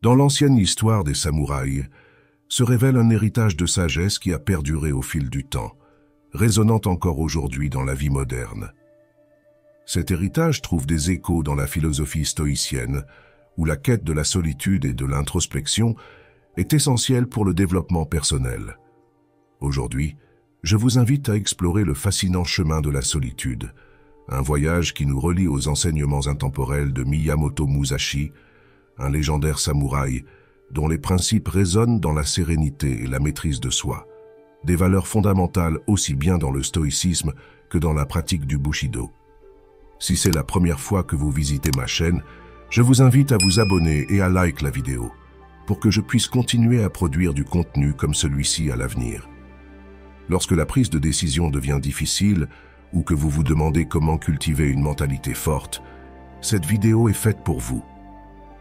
Dans l'ancienne histoire des samouraïs, se révèle un héritage de sagesse qui a perduré au fil du temps, résonnant encore aujourd'hui dans la vie moderne. Cet héritage trouve des échos dans la philosophie stoïcienne, où la quête de la solitude et de l'introspection est essentielle pour le développement personnel. Aujourd'hui, je vous invite à explorer le fascinant chemin de la solitude, un voyage qui nous relie aux enseignements intemporels de Miyamoto Musashi, un légendaire samouraï dont les principes résonnent dans la sérénité et la maîtrise de soi, des valeurs fondamentales aussi bien dans le stoïcisme que dans la pratique du Bushido. Si c'est la première fois que vous visitez ma chaîne, je vous invite à vous abonner et à liker la vidéo, pour que je puisse continuer à produire du contenu comme celui-ci à l'avenir. Lorsque la prise de décision devient difficile, ou que vous vous demandez comment cultiver une mentalité forte, cette vidéo est faite pour vous.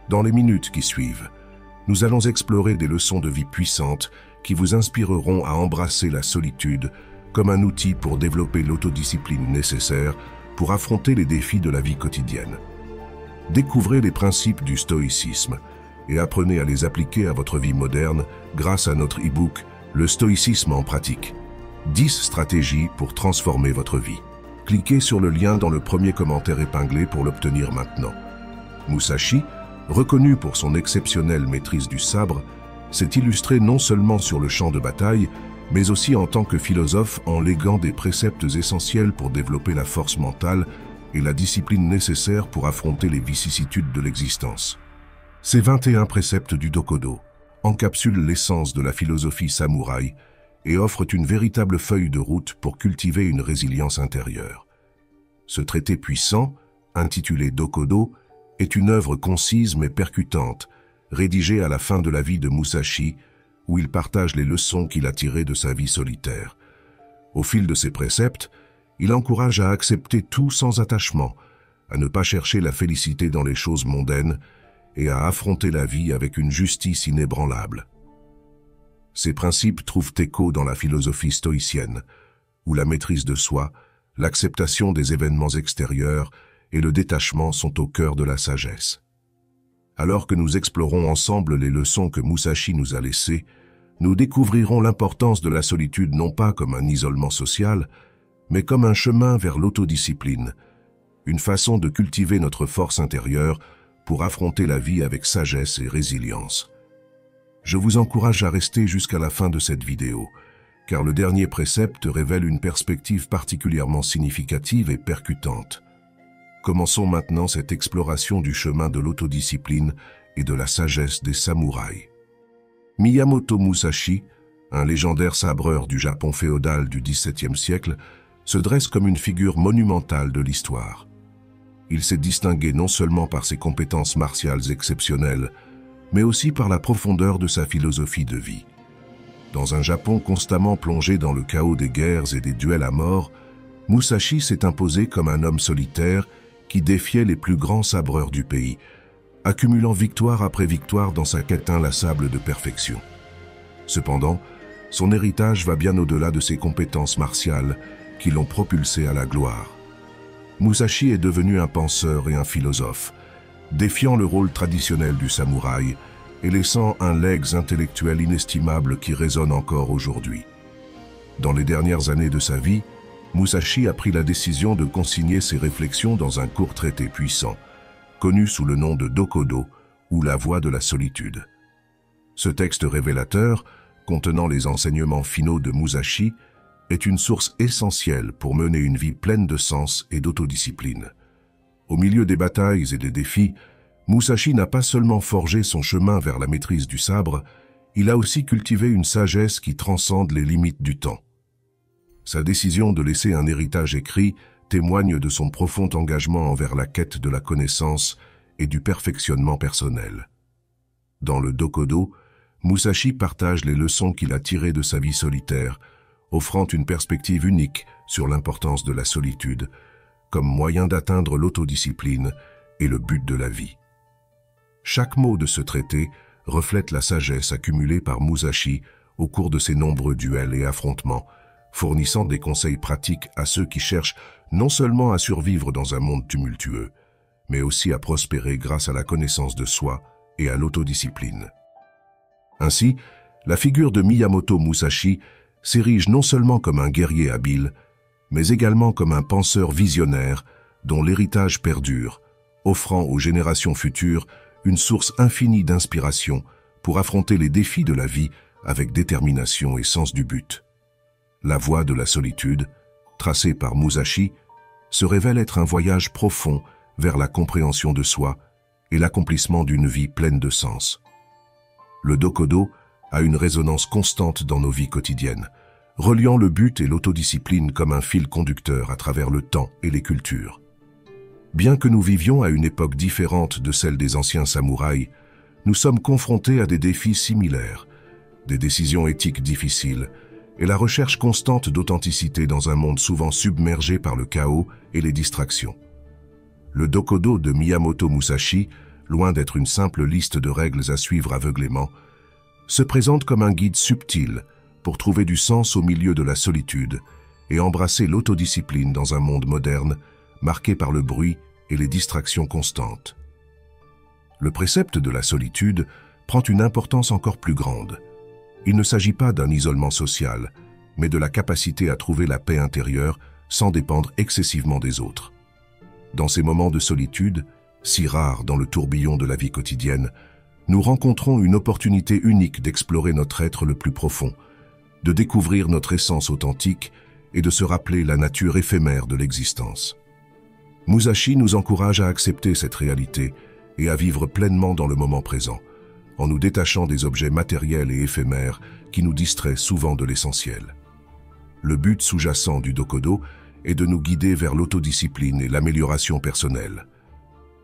Dans les minutes qui suivent, nous allons explorer des leçons de vie puissantes qui vous inspireront à embrasser la solitude comme un outil pour développer l'autodiscipline nécessaire pour affronter les défis de la vie quotidienne. Découvrez les principes du stoïcisme et apprenez à les appliquer à votre vie moderne grâce à notre e-book « Le stoïcisme en pratique ». 10 stratégies pour transformer votre vie. Cliquez sur le lien dans le premier commentaire épinglé pour l'obtenir maintenant. Musashi, reconnu pour son exceptionnelle maîtrise du sabre, s'est illustré non seulement sur le champ de bataille, mais aussi en tant que philosophe en léguant des préceptes essentiels pour développer la force mentale et la discipline nécessaire pour affronter les vicissitudes de l'existence. Ces 21 préceptes du Dokodo encapsulent l'essence de la philosophie samouraï et offrent une véritable feuille de route pour cultiver une résilience intérieure. Ce traité puissant, intitulé Dokodo, est une œuvre concise mais percutante, rédigée à la fin de la vie de Musashi, où il partage les leçons qu'il a tirées de sa vie solitaire. Au fil de ses préceptes, il encourage à accepter tout sans attachement, à ne pas chercher la félicité dans les choses mondaines et à affronter la vie avec une justice inébranlable. Ces principes trouvent écho dans la philosophie stoïcienne, où la maîtrise de soi, l'acceptation des événements extérieurs et le détachement sont au cœur de la sagesse. Alors que nous explorons ensemble les leçons que Musashi nous a laissées, nous découvrirons l'importance de la solitude non pas comme un isolement social, mais comme un chemin vers l'autodiscipline, une façon de cultiver notre force intérieure pour affronter la vie avec sagesse et résilience. Je vous encourage à rester jusqu'à la fin de cette vidéo, car le dernier précepte révèle une perspective particulièrement significative et percutante. Commençons maintenant cette exploration du chemin de l'autodiscipline et de la sagesse des samouraïs. Miyamoto Musashi, un légendaire sabreur du Japon féodal du XVIIe siècle, se dresse comme une figure monumentale de l'histoire. Il s'est distingué non seulement par ses compétences martiales exceptionnelles, mais aussi par la profondeur de sa philosophie de vie. Dans un Japon constamment plongé dans le chaos des guerres et des duels à mort, Musashi s'est imposé comme un homme solitaire qui défiait les plus grands sabreurs du pays, accumulant victoire après victoire dans sa quête inlassable de perfection. Cependant, son héritage va bien au-delà de ses compétences martiales qui l'ont propulsé à la gloire. Musashi est devenu un penseur et un philosophe, défiant le rôle traditionnel du samouraï et laissant un legs intellectuel inestimable qui résonne encore aujourd'hui. Dans les dernières années de sa vie, Musashi a pris la décision de consigner ses réflexions dans un court traité puissant, connu sous le nom de Dokodo, ou la voie de la solitude. Ce texte révélateur, contenant les enseignements finaux de Musashi, est une source essentielle pour mener une vie pleine de sens et d'autodiscipline. Au milieu des batailles et des défis, Musashi n'a pas seulement forgé son chemin vers la maîtrise du sabre, il a aussi cultivé une sagesse qui transcende les limites du temps. Sa décision de laisser un héritage écrit témoigne de son profond engagement envers la quête de la connaissance et du perfectionnement personnel. Dans le Dokodo, Musashi partage les leçons qu'il a tirées de sa vie solitaire, offrant une perspective unique sur l'importance de la solitude, comme moyen d'atteindre l'autodiscipline et le but de la vie. Chaque mot de ce traité reflète la sagesse accumulée par Musashi au cours de ses nombreux duels et affrontements, fournissant des conseils pratiques à ceux qui cherchent non seulement à survivre dans un monde tumultueux, mais aussi à prospérer grâce à la connaissance de soi et à l'autodiscipline. Ainsi, la figure de Miyamoto Musashi s'érige non seulement comme un guerrier habile, mais également comme un penseur visionnaire dont l'héritage perdure, offrant aux générations futures une source infinie d'inspiration pour affronter les défis de la vie avec détermination et sens du but. La voie de la solitude, tracée par Musashi, se révèle être un voyage profond vers la compréhension de soi et l'accomplissement d'une vie pleine de sens. Le Dokodo a une résonance constante dans nos vies quotidiennes, reliant le but et l'autodiscipline comme un fil conducteur à travers le temps et les cultures. Bien que nous vivions à une époque différente de celle des anciens samouraïs, nous sommes confrontés à des défis similaires, des décisions éthiques difficiles et la recherche constante d'authenticité dans un monde souvent submergé par le chaos et les distractions. Le Dokodo de Miyamoto Musashi, loin d'être une simple liste de règles à suivre aveuglément, se présente comme un guide subtil pour trouver du sens au milieu de la solitude et embrasser l'autodiscipline dans un monde moderne marqué par le bruit et les distractions constantes. Le précepte de la solitude prend une importance encore plus grande. Il ne s'agit pas d'un isolement social, mais de la capacité à trouver la paix intérieure sans dépendre excessivement des autres. Dans ces moments de solitude, si rares dans le tourbillon de la vie quotidienne, nous rencontrons une opportunité unique d'explorer notre être le plus profond, de découvrir notre essence authentique et de se rappeler la nature éphémère de l'existence. Musashi nous encourage à accepter cette réalité et à vivre pleinement dans le moment présent, en nous détachant des objets matériels et éphémères qui nous distraient souvent de l'essentiel. Le but sous-jacent du Dokodo est de nous guider vers l'autodiscipline et l'amélioration personnelle.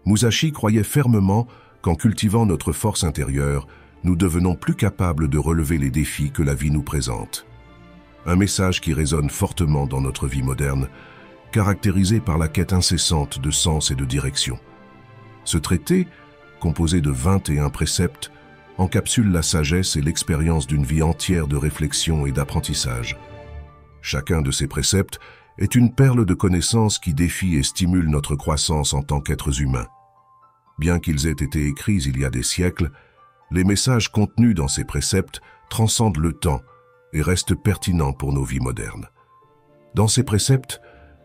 Musashi croyait fermement qu'en cultivant notre force intérieure, nous devenons plus capables de relever les défis que la vie nous présente. Un message qui résonne fortement dans notre vie moderne, caractérisée par la quête incessante de sens et de direction. Ce traité, composé de 21 préceptes, encapsule la sagesse et l'expérience d'une vie entière de réflexion et d'apprentissage. Chacun de ces préceptes est une perle de connaissances qui défie et stimule notre croissance en tant qu'êtres humains. Bien qu'ils aient été écrits il y a des siècles, les messages contenus dans ces préceptes transcendent le temps et restent pertinents pour nos vies modernes. Dans ces préceptes,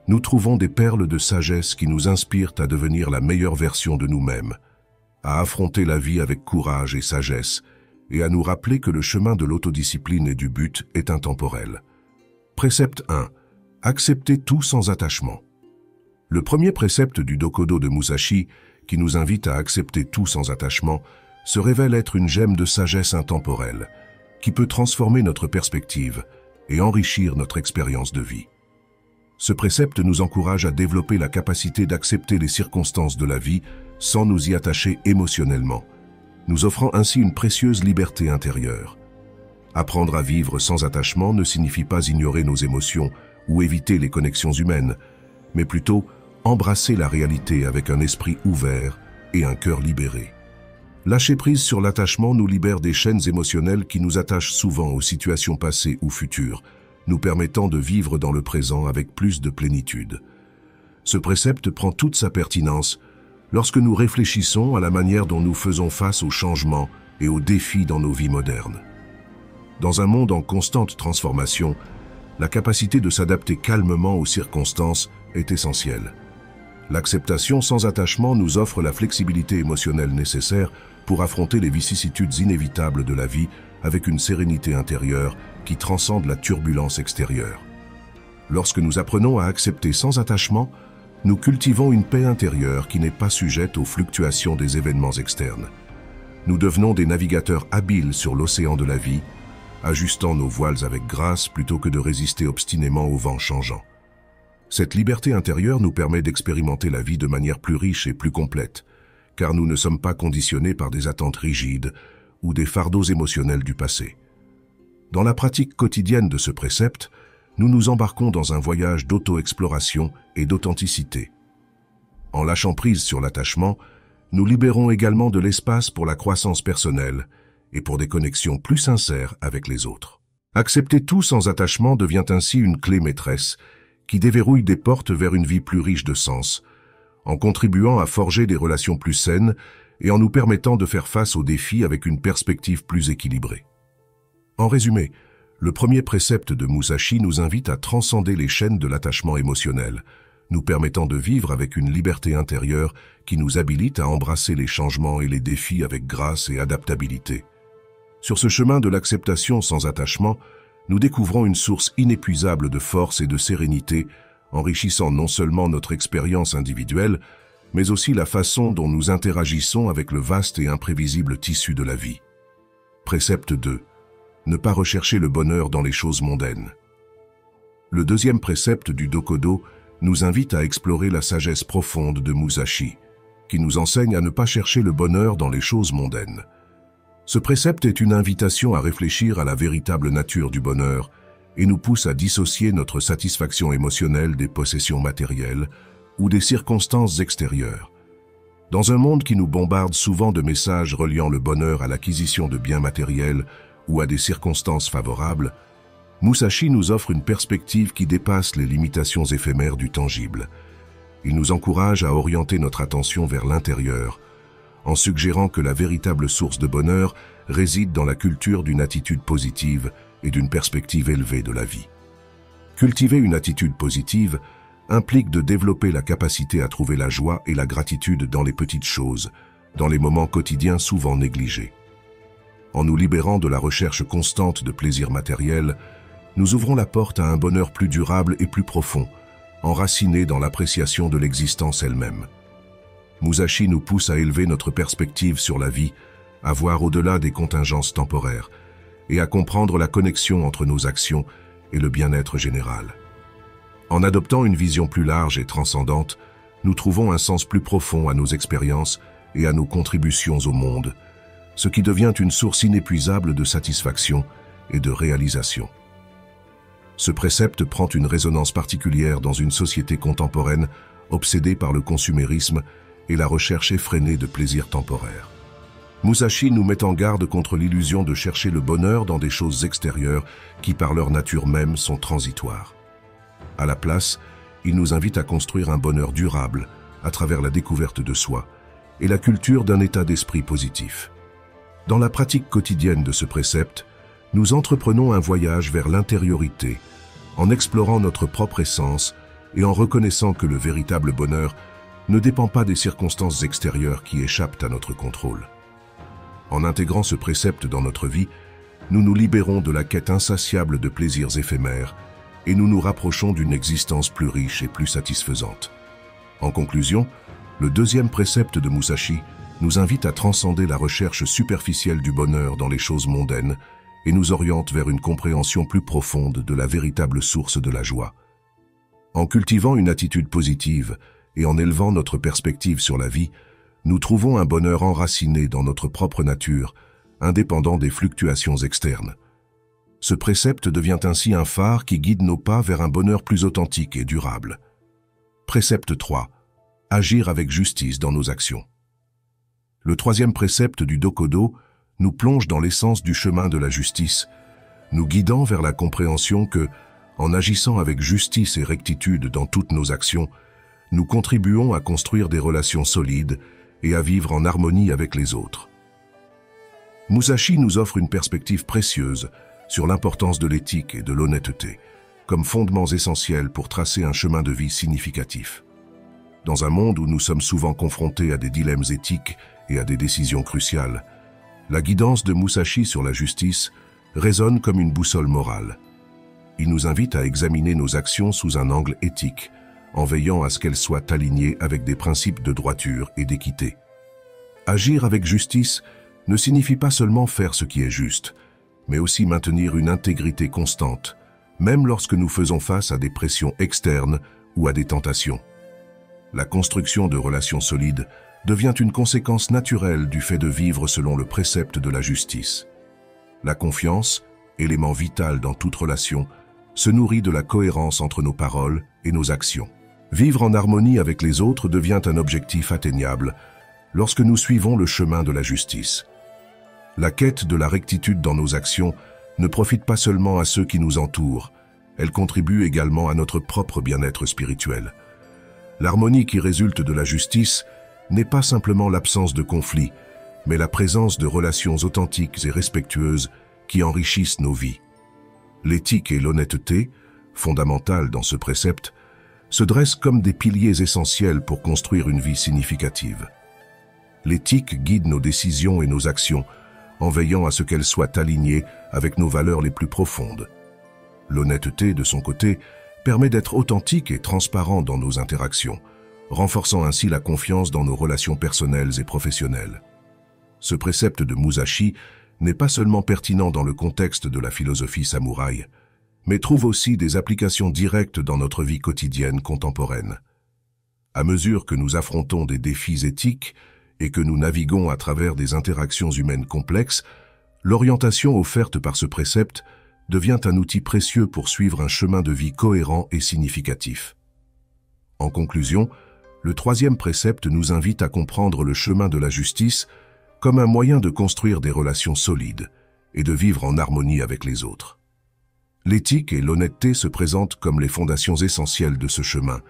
nous trouvons des perles de sagesse qui nous inspirent à devenir la meilleure version de nous-mêmes, à affronter la vie avec courage et sagesse, et à nous rappeler que le chemin de l'autodiscipline et du but est intemporel. Précepte 1. Accepter tout sans attachement. Le premier précepte du Dokodo de Musashi, qui nous invite à accepter tout sans attachement, se révèle être une gemme de sagesse intemporelle, qui peut transformer notre perspective et enrichir notre expérience de vie. Ce précepte nous encourage à développer la capacité d'accepter les circonstances de la vie sans nous y attacher émotionnellement, nous offrant ainsi une précieuse liberté intérieure. Apprendre à vivre sans attachement ne signifie pas ignorer nos émotions ou éviter les connexions humaines, mais plutôt embrasser la réalité avec un esprit ouvert et un cœur libéré. Lâcher prise sur l'attachement nous libère des chaînes émotionnelles qui nous attachent souvent aux situations passées ou futures, nous permettant de vivre dans le présent avec plus de plénitude. Ce précepte prend toute sa pertinence lorsque nous réfléchissons à la manière dont nous faisons face aux changements et aux défis dans nos vies modernes. Dans un monde en constante transformation, la capacité de s'adapter calmement aux circonstances est essentielle. L'acceptation sans attachement nous offre la flexibilité émotionnelle nécessaire pour affronter les vicissitudes inévitables de la vie avec une sérénité intérieure qui transcende la turbulence extérieure. Lorsque nous apprenons à accepter sans attachement, nous cultivons une paix intérieure qui n'est pas sujette aux fluctuations des événements externes. Nous devenons des navigateurs habiles sur l'océan de la vie, ajustant nos voiles avec grâce plutôt que de résister obstinément aux vents changeants. Cette liberté intérieure nous permet d'expérimenter la vie de manière plus riche et plus complète, car nous ne sommes pas conditionnés par des attentes rigides ou des fardeaux émotionnels du passé. Dans la pratique quotidienne de ce précepte, nous nous embarquons dans un voyage d'auto-exploration et d'authenticité. En lâchant prise sur l'attachement, nous libérons également de l'espace pour la croissance personnelle et pour des connexions plus sincères avec les autres. Accepter tout sans attachement devient ainsi une clé maîtresse qui déverrouille des portes vers une vie plus riche de sens, en contribuant à forger des relations plus saines et en nous permettant de faire face aux défis avec une perspective plus équilibrée. En résumé, le premier précepte de Musashi nous invite à transcender les chaînes de l'attachement émotionnel, nous permettant de vivre avec une liberté intérieure qui nous habilite à embrasser les changements et les défis avec grâce et adaptabilité. Sur ce chemin de l'acceptation sans attachement, nous découvrons une source inépuisable de force et de sérénité, enrichissant non seulement notre expérience individuelle, mais aussi la façon dont nous interagissons avec le vaste et imprévisible tissu de la vie. Précepte 2. Ne pas rechercher le bonheur dans les choses mondaines. Le deuxième précepte du Dokodo nous invite à explorer la sagesse profonde de Musashi, qui nous enseigne à ne pas chercher le bonheur dans les choses mondaines. Ce précepte est une invitation à réfléchir à la véritable nature du bonheur et nous pousse à dissocier notre satisfaction émotionnelle des possessions matérielles ou des circonstances extérieures. Dans un monde qui nous bombarde souvent de messages reliant le bonheur à l'acquisition de biens matériels ou à des circonstances favorables, Musashi nous offre une perspective qui dépasse les limitations éphémères du tangible. Il nous encourage à orienter notre attention vers l'intérieur, en suggérant que la véritable source de bonheur réside dans la culture d'une attitude positive et d'une perspective élevée de la vie. Cultiver une attitude positive implique de développer la capacité à trouver la joie et la gratitude dans les petites choses, dans les moments quotidiens souvent négligés. En nous libérant de la recherche constante de plaisirs matériels, nous ouvrons la porte à un bonheur plus durable et plus profond, enraciné dans l'appréciation de l'existence elle-même. Musashi nous pousse à élever notre perspective sur la vie, à voir au-delà des contingences temporaires, et à comprendre la connexion entre nos actions et le bien-être général. En adoptant une vision plus large et transcendante, nous trouvons un sens plus profond à nos expériences et à nos contributions au monde, ce qui devient une source inépuisable de satisfaction et de réalisation. Ce précepte prend une résonance particulière dans une société contemporaine obsédée par le consumérisme et la recherche effrénée de plaisirs temporaires. Musashi nous met en garde contre l'illusion de chercher le bonheur dans des choses extérieures qui, par leur nature même, sont transitoires. À la place, il nous invite à construire un bonheur durable à travers la découverte de soi et la culture d'un état d'esprit positif. Dans la pratique quotidienne de ce précepte, nous entreprenons un voyage vers l'intériorité, en explorant notre propre essence et en reconnaissant que le véritable bonheur ne dépend pas des circonstances extérieures qui échappent à notre contrôle. En intégrant ce précepte dans notre vie, nous nous libérons de la quête insatiable de plaisirs éphémères et nous nous rapprochons d'une existence plus riche et plus satisfaisante. En conclusion, le deuxième précepte de Musashi nous invite à transcender la recherche superficielle du bonheur dans les choses mondaines et nous oriente vers une compréhension plus profonde de la véritable source de la joie. En cultivant une attitude positive et en élevant notre perspective sur la vie, nous trouvons un bonheur enraciné dans notre propre nature, indépendant des fluctuations externes. Ce précepte devient ainsi un phare qui guide nos pas vers un bonheur plus authentique et durable. Précepte 3. Agir avec justice dans nos actions. Le troisième précepte du Dokodo nous plonge dans l'essence du chemin de la justice, nous guidant vers la compréhension que, en agissant avec justice et rectitude dans toutes nos actions, nous contribuons à construire des relations solides et à vivre en harmonie avec les autres. Musashi nous offre une perspective précieuse sur l'importance de l'éthique et de l'honnêteté, comme fondements essentiels pour tracer un chemin de vie significatif. Dans un monde où nous sommes souvent confrontés à des dilemmes éthiques et à des décisions cruciales, la guidance de Musashi sur la justice résonne comme une boussole morale. Il nous invite à examiner nos actions sous un angle éthique, en veillant à ce qu'elles soient alignées avec des principes de droiture et d'équité. Agir avec justice ne signifie pas seulement faire ce qui est juste, mais aussi maintenir une intégrité constante, même lorsque nous faisons face à des pressions externes ou à des tentations. La construction de relations solides devient une conséquence naturelle du fait de vivre selon le précepte de la justice. La confiance, élément vital dans toute relation, se nourrit de la cohérence entre nos paroles et nos actions. Vivre en harmonie avec les autres devient un objectif atteignable lorsque nous suivons le chemin de la justice. La quête de la rectitude dans nos actions ne profite pas seulement à ceux qui nous entourent, elle contribue également à notre propre bien-être spirituel. L'harmonie qui résulte de la justice n'est pas simplement l'absence de conflits, mais la présence de relations authentiques et respectueuses qui enrichissent nos vies. L'éthique et l'honnêteté, fondamentales dans ce précepte, se dressent comme des piliers essentiels pour construire une vie significative. L'éthique guide nos décisions et nos actions, en veillant à ce qu'elles soient alignées avec nos valeurs les plus profondes. L'honnêteté, de son côté, permet d'être authentique et transparent dans nos interactions, renforçant ainsi la confiance dans nos relations personnelles et professionnelles. Ce précepte de Musashi n'est pas seulement pertinent dans le contexte de la philosophie samouraï, mais trouve aussi des applications directes dans notre vie quotidienne contemporaine. À mesure que nous affrontons des défis éthiques et que nous naviguons à travers des interactions humaines complexes, l'orientation offerte par ce précepte devient un outil précieux pour suivre un chemin de vie cohérent et significatif. En conclusion, le troisième précepte nous invite à comprendre le chemin de la justice comme un moyen de construire des relations solides et de vivre en harmonie avec les autres. L'éthique et l'honnêteté se présentent comme les fondations essentielles de ce chemin,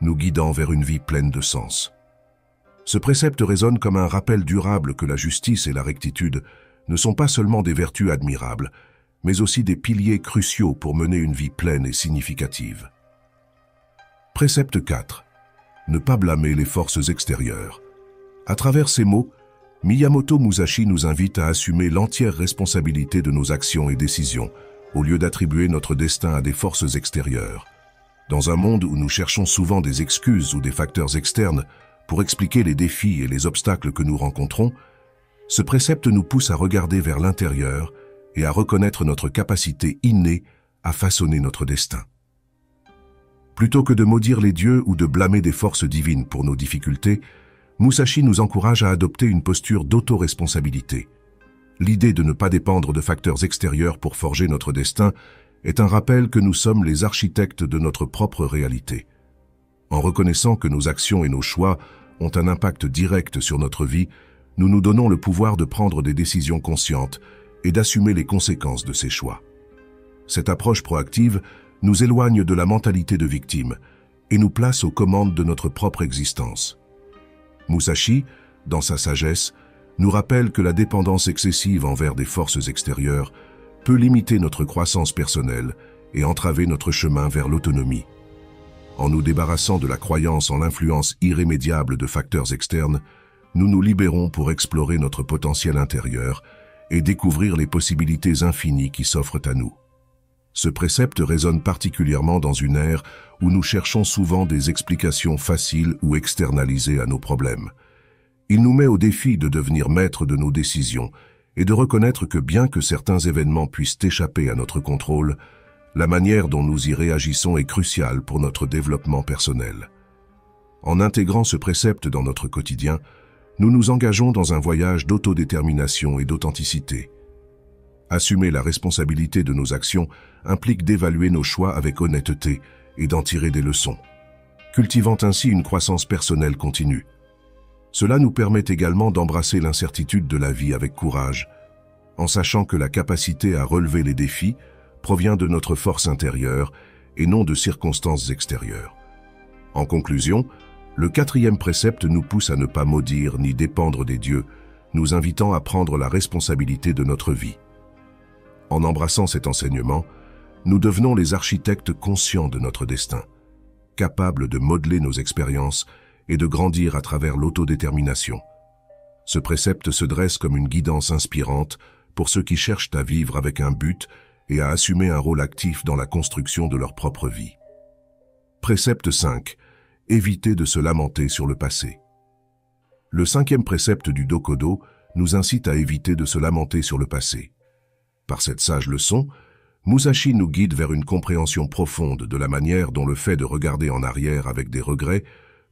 nous guidant vers une vie pleine de sens. Ce précepte résonne comme un rappel durable que la justice et la rectitude ne sont pas seulement des vertus admirables, mais aussi des piliers cruciaux pour mener une vie pleine et significative. Précepte 4. Ne pas blâmer les forces extérieures. À travers ces mots, Miyamoto Musashi nous invite à assumer l'entière responsabilité de nos actions et décisions, au lieu d'attribuer notre destin à des forces extérieures. Dans un monde où nous cherchons souvent des excuses ou des facteurs externes pour expliquer les défis et les obstacles que nous rencontrons, ce précepte nous pousse à regarder vers l'intérieur et à reconnaître notre capacité innée à façonner notre destin. Plutôt que de maudire les dieux ou de blâmer des forces divines pour nos difficultés, Musashi nous encourage à adopter une posture d'auto-responsabilité. L'idée de ne pas dépendre de facteurs extérieurs pour forger notre destin est un rappel que nous sommes les architectes de notre propre réalité. En reconnaissant que nos actions et nos choix ont un impact direct sur notre vie, nous nous donnons le pouvoir de prendre des décisions conscientes et d'assumer les conséquences de ces choix. Cette approche proactive nous éloigne de la mentalité de victime et nous place aux commandes de notre propre existence. Musashi, dans sa sagesse, nous rappelle que la dépendance excessive envers des forces extérieures peut limiter notre croissance personnelle et entraver notre chemin vers l'autonomie. En nous débarrassant de la croyance en l'influence irrémédiable de facteurs externes, nous nous libérons pour explorer notre potentiel intérieur et découvrir les possibilités infinies qui s'offrent à nous. Ce précepte résonne particulièrement dans une ère où nous cherchons souvent des explications faciles ou externalisées à nos problèmes. Il nous met au défi de devenir maître de nos décisions et de reconnaître que bien que certains événements puissent échapper à notre contrôle, la manière dont nous y réagissons est cruciale pour notre développement personnel. En intégrant ce précepte dans notre quotidien, nous nous engageons dans un voyage d'autodétermination et d'authenticité. Assumer la responsabilité de nos actions implique d'évaluer nos choix avec honnêteté et d'en tirer des leçons, cultivant ainsi une croissance personnelle continue. Cela nous permet également d'embrasser l'incertitude de la vie avec courage, en sachant que la capacité à relever les défis provient de notre force intérieure et non de circonstances extérieures. En conclusion, le quatrième précepte nous pousse à ne pas maudire ni dépendre des dieux, nous invitant à prendre la responsabilité de notre vie. En embrassant cet enseignement, nous devenons les architectes conscients de notre destin, capables de modeler nos expériences et de grandir à travers l'autodétermination. Ce précepte se dresse comme une guidance inspirante pour ceux qui cherchent à vivre avec un but et à assumer un rôle actif dans la construction de leur propre vie. Précepte 5. Éviter de se lamenter sur le passé. Le cinquième précepte du Dokodo nous incite à éviter de se lamenter sur le passé. Par cette sage leçon, Musashi nous guide vers une compréhension profonde de la manière dont le fait de regarder en arrière avec des regrets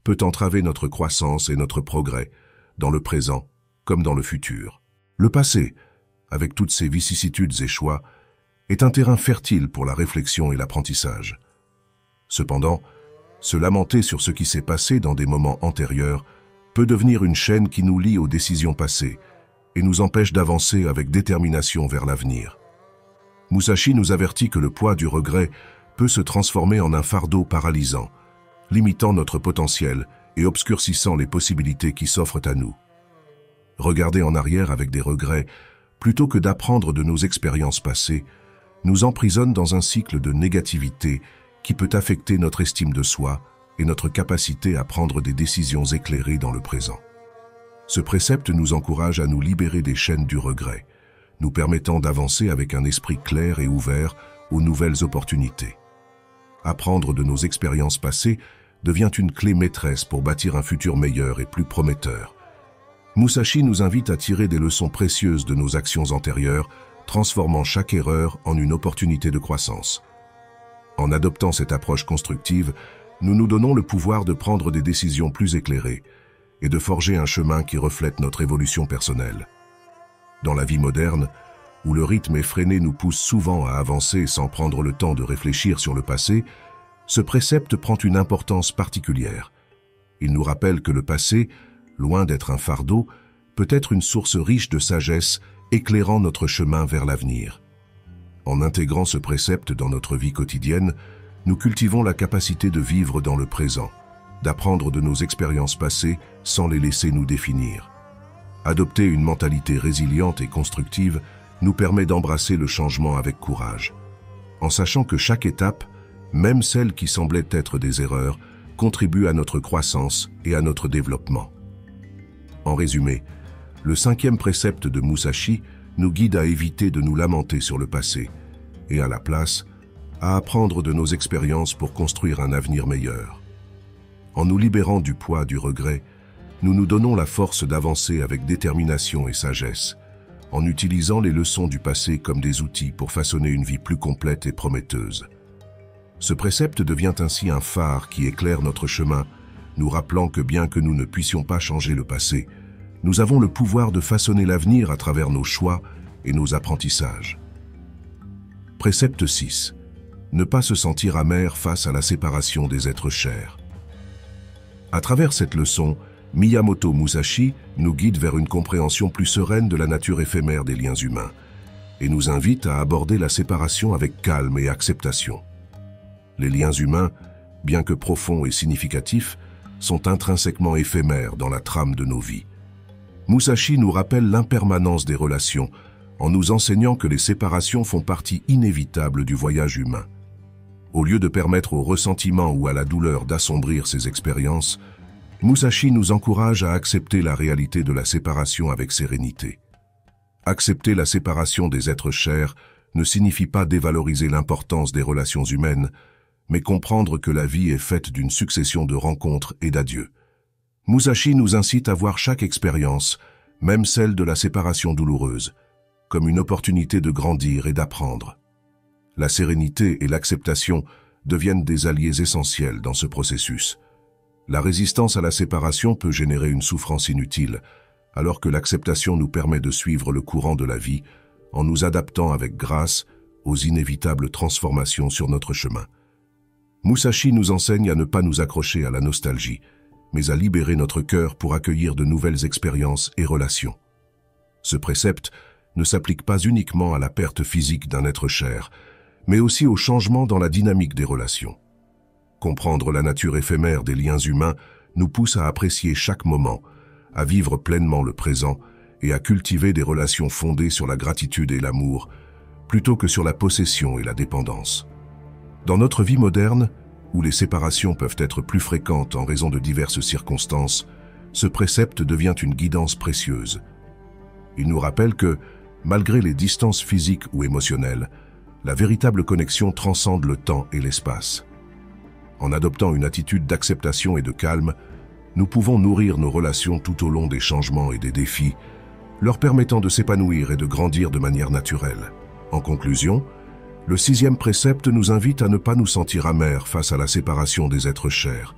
peut entraver notre croissance et notre progrès, dans le présent comme dans le futur. Le passé, avec toutes ses vicissitudes et choix, est un terrain fertile pour la réflexion et l'apprentissage. Cependant, se lamenter sur ce qui s'est passé dans des moments antérieurs peut devenir une chaîne qui nous lie aux décisions passées et nous empêche d'avancer avec détermination vers l'avenir. Musashi nous avertit que le poids du regret peut se transformer en un fardeau paralysant, limitant notre potentiel et obscurcissant les possibilités qui s'offrent à nous. Regarder en arrière avec des regrets, plutôt que d'apprendre de nos expériences passées, nous emprisonne dans un cycle de négativité qui peut affecter notre estime de soi et notre capacité à prendre des décisions éclairées dans le présent. Ce précepte nous encourage à nous libérer des chaînes du regret, nous permettant d'avancer avec un esprit clair et ouvert aux nouvelles opportunités. Apprendre de nos expériences passées devient une clé maîtresse pour bâtir un futur meilleur et plus prometteur. Musashi nous invite à tirer des leçons précieuses de nos actions antérieures, transformant chaque erreur en une opportunité de croissance. En adoptant cette approche constructive, nous nous donnons le pouvoir de prendre des décisions plus éclairées et de forger un chemin qui reflète notre évolution personnelle. Dans la vie moderne, où le rythme effréné nous pousse souvent à avancer sans prendre le temps de réfléchir sur le passé, ce précepte prend une importance particulière. Il nous rappelle que le passé, loin d'être un fardeau, peut être une source riche de sagesse éclairant notre chemin vers l'avenir. En intégrant ce précepte dans notre vie quotidienne, nous cultivons la capacité de vivre dans le présent, d'apprendre de nos expériences passées sans les laisser nous définir. Adopter une mentalité résiliente et constructive nous permet d'embrasser le changement avec courage, en sachant que chaque étape, même celle qui semblait être des erreurs, contribue à notre croissance et à notre développement. En résumé, le 5e précepte de Musashi nous guide à éviter de nous lamenter sur le passé et à la place, à apprendre de nos expériences pour construire un avenir meilleur. En nous libérant du poids du regret, nous nous donnons la force d'avancer avec détermination et sagesse, en utilisant les leçons du passé comme des outils pour façonner une vie plus complète et prometteuse. Ce précepte devient ainsi un phare qui éclaire notre chemin, nous rappelant que bien que nous ne puissions pas changer le passé, nous avons le pouvoir de façonner l'avenir à travers nos choix et nos apprentissages. Précepte 6. Ne pas se sentir amer face à la séparation des êtres chers. À travers cette leçon, Miyamoto Musashi nous guide vers une compréhension plus sereine de la nature éphémère des liens humains et nous invite à aborder la séparation avec calme et acceptation. Les liens humains, bien que profonds et significatifs, sont intrinsèquement éphémères dans la trame de nos vies. Musashi nous rappelle l'impermanence des relations en nous enseignant que les séparations font partie inévitable du voyage humain. Au lieu de permettre au ressentiment ou à la douleur d'assombrir ces expériences, Musashi nous encourage à accepter la réalité de la séparation avec sérénité. Accepter la séparation des êtres chers ne signifie pas dévaloriser l'importance des relations humaines, mais comprendre que la vie est faite d'une succession de rencontres et d'adieux. Musashi nous incite à voir chaque expérience, même celle de la séparation douloureuse, comme une opportunité de grandir et d'apprendre. La sérénité et l'acceptation deviennent des alliés essentiels dans ce processus. La résistance à la séparation peut générer une souffrance inutile, alors que l'acceptation nous permet de suivre le courant de la vie en nous adaptant avec grâce aux inévitables transformations sur notre chemin. Musashi nous enseigne à ne pas nous accrocher à la nostalgie, mais à libérer notre cœur pour accueillir de nouvelles expériences et relations. Ce précepte ne s'applique pas uniquement à la perte physique d'un être cher, mais aussi au changement dans la dynamique des relations. Comprendre la nature éphémère des liens humains nous pousse à apprécier chaque moment, à vivre pleinement le présent et à cultiver des relations fondées sur la gratitude et l'amour, plutôt que sur la possession et la dépendance. Dans notre vie moderne, où les séparations peuvent être plus fréquentes en raison de diverses circonstances, ce précepte devient une guidance précieuse. Il nous rappelle que, malgré les distances physiques ou émotionnelles, la véritable connexion transcende le temps et l'espace. En adoptant une attitude d'acceptation et de calme, nous pouvons nourrir nos relations tout au long des changements et des défis, leur permettant de s'épanouir et de grandir de manière naturelle. En conclusion, le 6e précepte nous invite à ne pas nous sentir amers face à la séparation des êtres chers,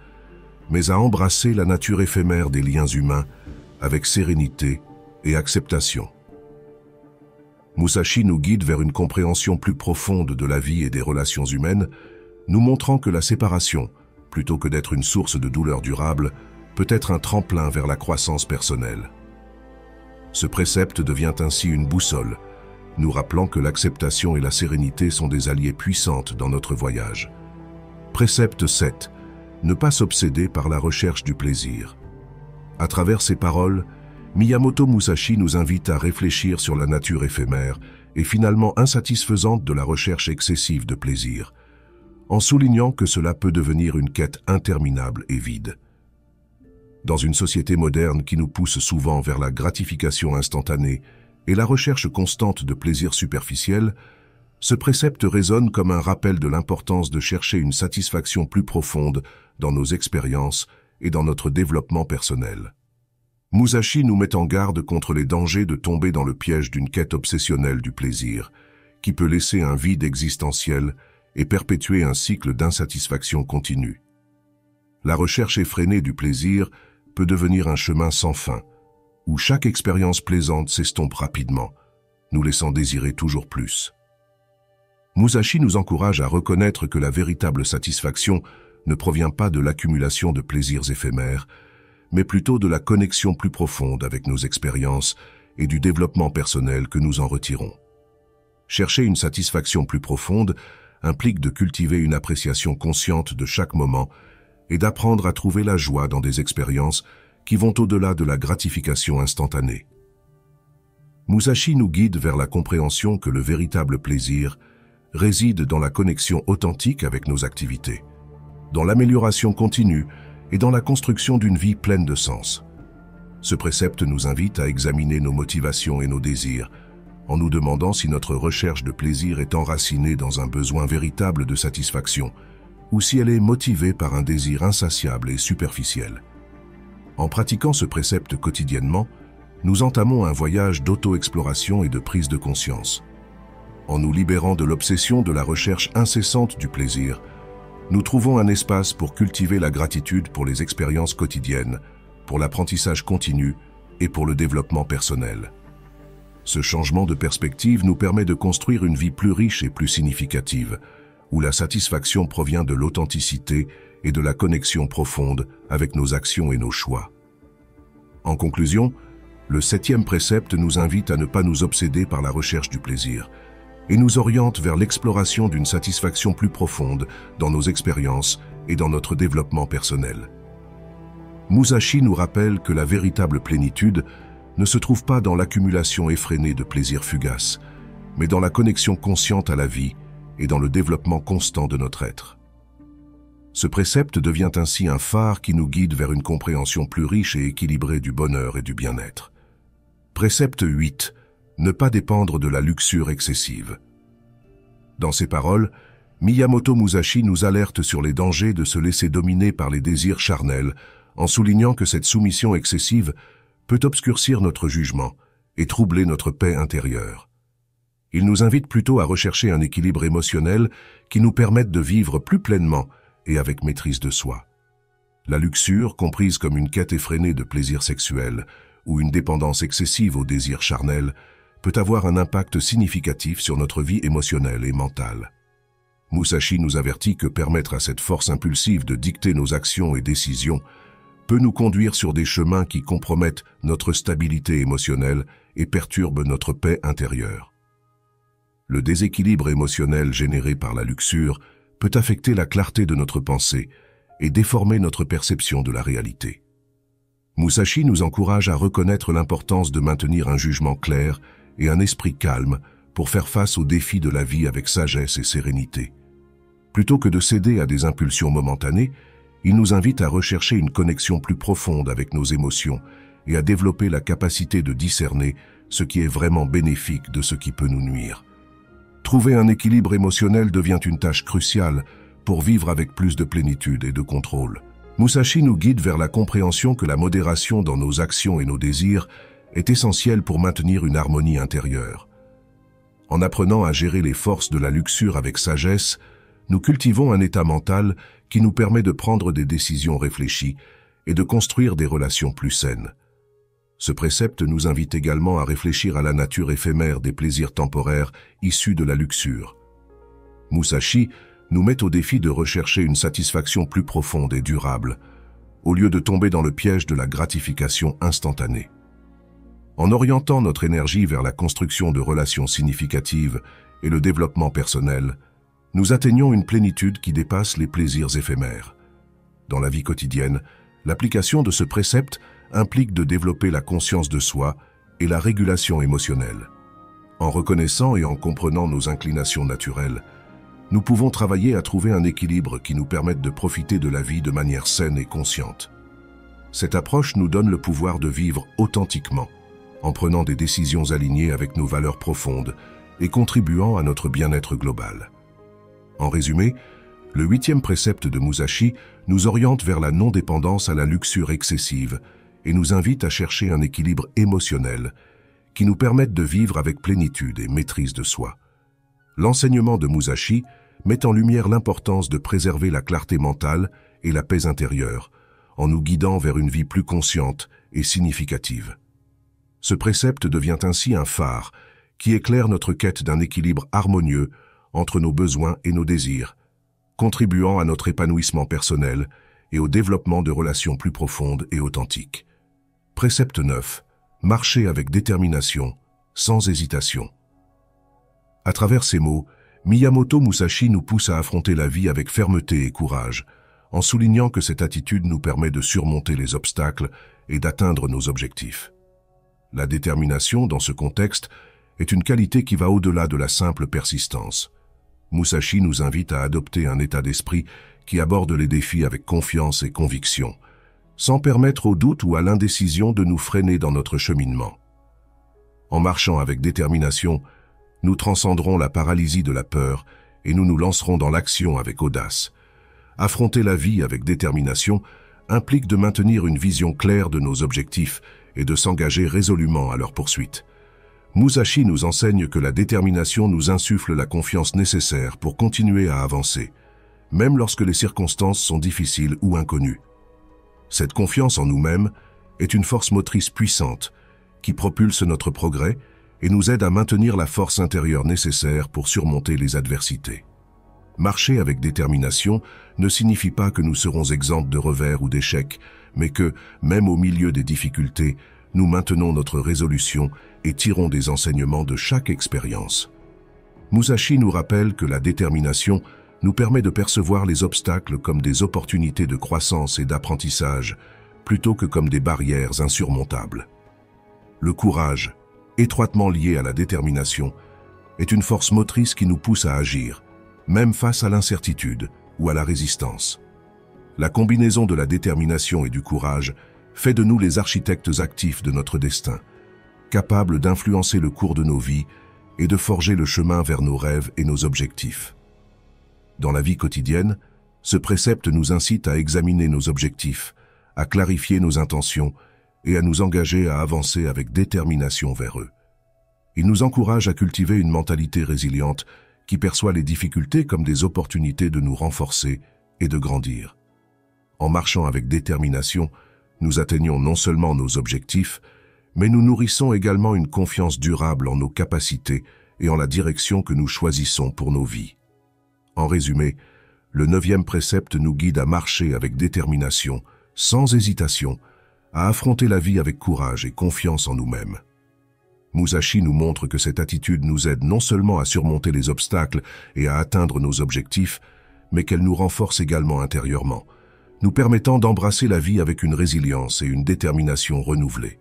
mais à embrasser la nature éphémère des liens humains avec sérénité et acceptation. Musashi nous guide vers une compréhension plus profonde de la vie et des relations humaines, nous montrant que la séparation, plutôt que d'être une source de douleur durable, peut être un tremplin vers la croissance personnelle. Ce précepte devient ainsi une boussole, nous rappelant que l'acceptation et la sérénité sont des alliés puissantes dans notre voyage. Précepte 7. ne pas s'obséder par la recherche du plaisir. À travers ces paroles, Miyamoto Musashi nous invite à réfléchir sur la nature éphémère et finalement insatisfaisante de la recherche excessive de plaisir, en soulignant que cela peut devenir une quête interminable et vide. Dans une société moderne qui nous pousse souvent vers la gratification instantanée et la recherche constante de plaisirs superficiels, ce précepte résonne comme un rappel de l'importance de chercher une satisfaction plus profonde dans nos expériences et dans notre développement personnel. Musashi nous met en garde contre les dangers de tomber dans le piège d'une quête obsessionnelle du plaisir, qui peut laisser un vide existentiel et perpétuer un cycle d'insatisfaction continue. La recherche effrénée du plaisir peut devenir un chemin sans fin, où chaque expérience plaisante s'estompe rapidement, nous laissant désirer toujours plus. Musashi nous encourage à reconnaître que la véritable satisfaction ne provient pas de l'accumulation de plaisirs éphémères, mais plutôt de la connexion plus profonde avec nos expériences et du développement personnel que nous en retirons. Chercher une satisfaction plus profonde implique de cultiver une appréciation consciente de chaque moment et d'apprendre à trouver la joie dans des expériences qui vont au-delà de la gratification instantanée. Musashi nous guide vers la compréhension que le véritable plaisir réside dans la connexion authentique avec nos activités, dans l'amélioration continue et dans la construction d'une vie pleine de sens. Ce précepte nous invite à examiner nos motivations et nos désirs, en nous demandant si notre recherche de plaisir est enracinée dans un besoin véritable de satisfaction, ou si elle est motivée par un désir insatiable et superficiel. En pratiquant ce précepte quotidiennement, nous entamons un voyage d'auto-exploration et de prise de conscience. En nous libérant de l'obsession de la recherche incessante du plaisir, nous trouvons un espace pour cultiver la gratitude pour les expériences quotidiennes, pour l'apprentissage continu et pour le développement personnel. Ce changement de perspective nous permet de construire une vie plus riche et plus significative, où la satisfaction provient de l'authenticité et de la connexion profonde avec nos actions et nos choix. En conclusion, le 7e précepte nous invite à ne pas nous obséder par la recherche du plaisir, et nous oriente vers l'exploration d'une satisfaction plus profonde dans nos expériences et dans notre développement personnel. Musashi nous rappelle que la véritable plénitude ne se trouve pas dans l'accumulation effrénée de plaisirs fugaces, mais dans la connexion consciente à la vie et dans le développement constant de notre être. Ce précepte devient ainsi un phare qui nous guide vers une compréhension plus riche et équilibrée du bonheur et du bien-être. Précepte 8. Ne pas dépendre de la luxure excessive. Dans ces paroles, Miyamoto Musashi nous alerte sur les dangers de se laisser dominer par les désirs charnels, en soulignant que cette soumission excessive peut obscurcir notre jugement et troubler notre paix intérieure. Il nous invite plutôt à rechercher un équilibre émotionnel qui nous permette de vivre plus pleinement et avec maîtrise de soi. La luxure, comprise comme une quête effrénée de plaisir sexuel ou une dépendance excessive aux désirs charnels, peut avoir un impact significatif sur notre vie émotionnelle et mentale. Musashi nous avertit que permettre à cette force impulsive de dicter nos actions et décisions peut nous conduire sur des chemins qui compromettent notre stabilité émotionnelle et perturbent notre paix intérieure. Le déséquilibre émotionnel généré par la luxure peut affecter la clarté de notre pensée et déformer notre perception de la réalité. Musashi nous encourage à reconnaître l'importance de maintenir un jugement clair et un esprit calme pour faire face aux défis de la vie avec sagesse et sérénité. Plutôt que de céder à des impulsions momentanées, il nous invite à rechercher une connexion plus profonde avec nos émotions et à développer la capacité de discerner ce qui est vraiment bénéfique de ce qui peut nous nuire. Trouver un équilibre émotionnel devient une tâche cruciale pour vivre avec plus de plénitude et de contrôle. Musashi nous guide vers la compréhension que la modération dans nos actions et nos désirs est essentielle pour maintenir une harmonie intérieure. En apprenant à gérer les forces de la luxure avec sagesse, nous cultivons un état mental qui nous permet de prendre des décisions réfléchies et de construire des relations plus saines. Ce précepte nous invite également à réfléchir à la nature éphémère des plaisirs temporaires issus de la luxure. Musashi nous met au défi de rechercher une satisfaction plus profonde et durable, au lieu de tomber dans le piège de la gratification instantanée. En orientant notre énergie vers la construction de relations significatives et le développement personnel, nous atteignons une plénitude qui dépasse les plaisirs éphémères. Dans la vie quotidienne, l'application de ce précepte implique de développer la conscience de soi et la régulation émotionnelle. En reconnaissant et en comprenant nos inclinations naturelles, nous pouvons travailler à trouver un équilibre qui nous permette de profiter de la vie de manière saine et consciente. Cette approche nous donne le pouvoir de vivre authentiquement, en prenant des décisions alignées avec nos valeurs profondes et contribuant à notre bien-être global. En résumé, le 8e précepte de Musashi nous oriente vers la non-dépendance à la luxure excessive et nous invite à chercher un équilibre émotionnel qui nous permette de vivre avec plénitude et maîtrise de soi. L'enseignement de Musashi met en lumière l'importance de préserver la clarté mentale et la paix intérieure, en nous guidant vers une vie plus consciente et significative. Ce précepte devient ainsi un phare qui éclaire notre quête d'un équilibre harmonieux entre nos besoins et nos désirs, contribuant à notre épanouissement personnel et au développement de relations plus profondes et authentiques. Précepte 9. Marcher avec détermination, sans hésitation. À travers ces mots, Miyamoto Musashi nous pousse à affronter la vie avec fermeté et courage, en soulignant que cette attitude nous permet de surmonter les obstacles et d'atteindre nos objectifs. La détermination, dans ce contexte, est une qualité qui va au-delà de la simple persistance. Musashi nous invite à adopter un état d'esprit qui aborde les défis avec confiance et conviction, sans permettre au doute ou à l'indécision de nous freiner dans notre cheminement. En marchant avec détermination, nous transcenderons la paralysie de la peur et nous nous lancerons dans l'action avec audace. Affronter la vie avec détermination implique de maintenir une vision claire de nos objectifs et de s'engager résolument à leur poursuite. Musashi nous enseigne que la détermination nous insuffle la confiance nécessaire pour continuer à avancer, même lorsque les circonstances sont difficiles ou inconnues. Cette confiance en nous-mêmes est une force motrice puissante qui propulse notre progrès et nous aide à maintenir la force intérieure nécessaire pour surmonter les adversités. Marcher avec détermination ne signifie pas que nous serons exempts de revers ou d'échecs, mais que, même au milieu des difficultés, nous maintenons notre résolution et tirons des enseignements de chaque expérience. Musashi nous rappelle que la détermination nous permet de percevoir les obstacles comme des opportunités de croissance et d'apprentissage, plutôt que comme des barrières insurmontables. Le courage, étroitement lié à la détermination, est une force motrice qui nous pousse à agir, même face à l'incertitude ou à la résistance. La combinaison de la détermination et du courage fait de nous les architectes actifs de notre destin, capables d'influencer le cours de nos vies et de forger le chemin vers nos rêves et nos objectifs. Dans la vie quotidienne, ce précepte nous incite à examiner nos objectifs, à clarifier nos intentions et à nous engager à avancer avec détermination vers eux. Il nous encourage à cultiver une mentalité résiliente qui perçoit les difficultés comme des opportunités de nous renforcer et de grandir. En marchant avec détermination, nous atteignons non seulement nos objectifs, mais nous nourrissons également une confiance durable en nos capacités et en la direction que nous choisissons pour nos vies. En résumé, le 9e précepte nous guide à marcher avec détermination, sans hésitation, à affronter la vie avec courage et confiance en nous-mêmes. Musashi nous montre que cette attitude nous aide non seulement à surmonter les obstacles et à atteindre nos objectifs, mais qu'elle nous renforce également intérieurement, nous permettant d'embrasser la vie avec une résilience et une détermination renouvelée.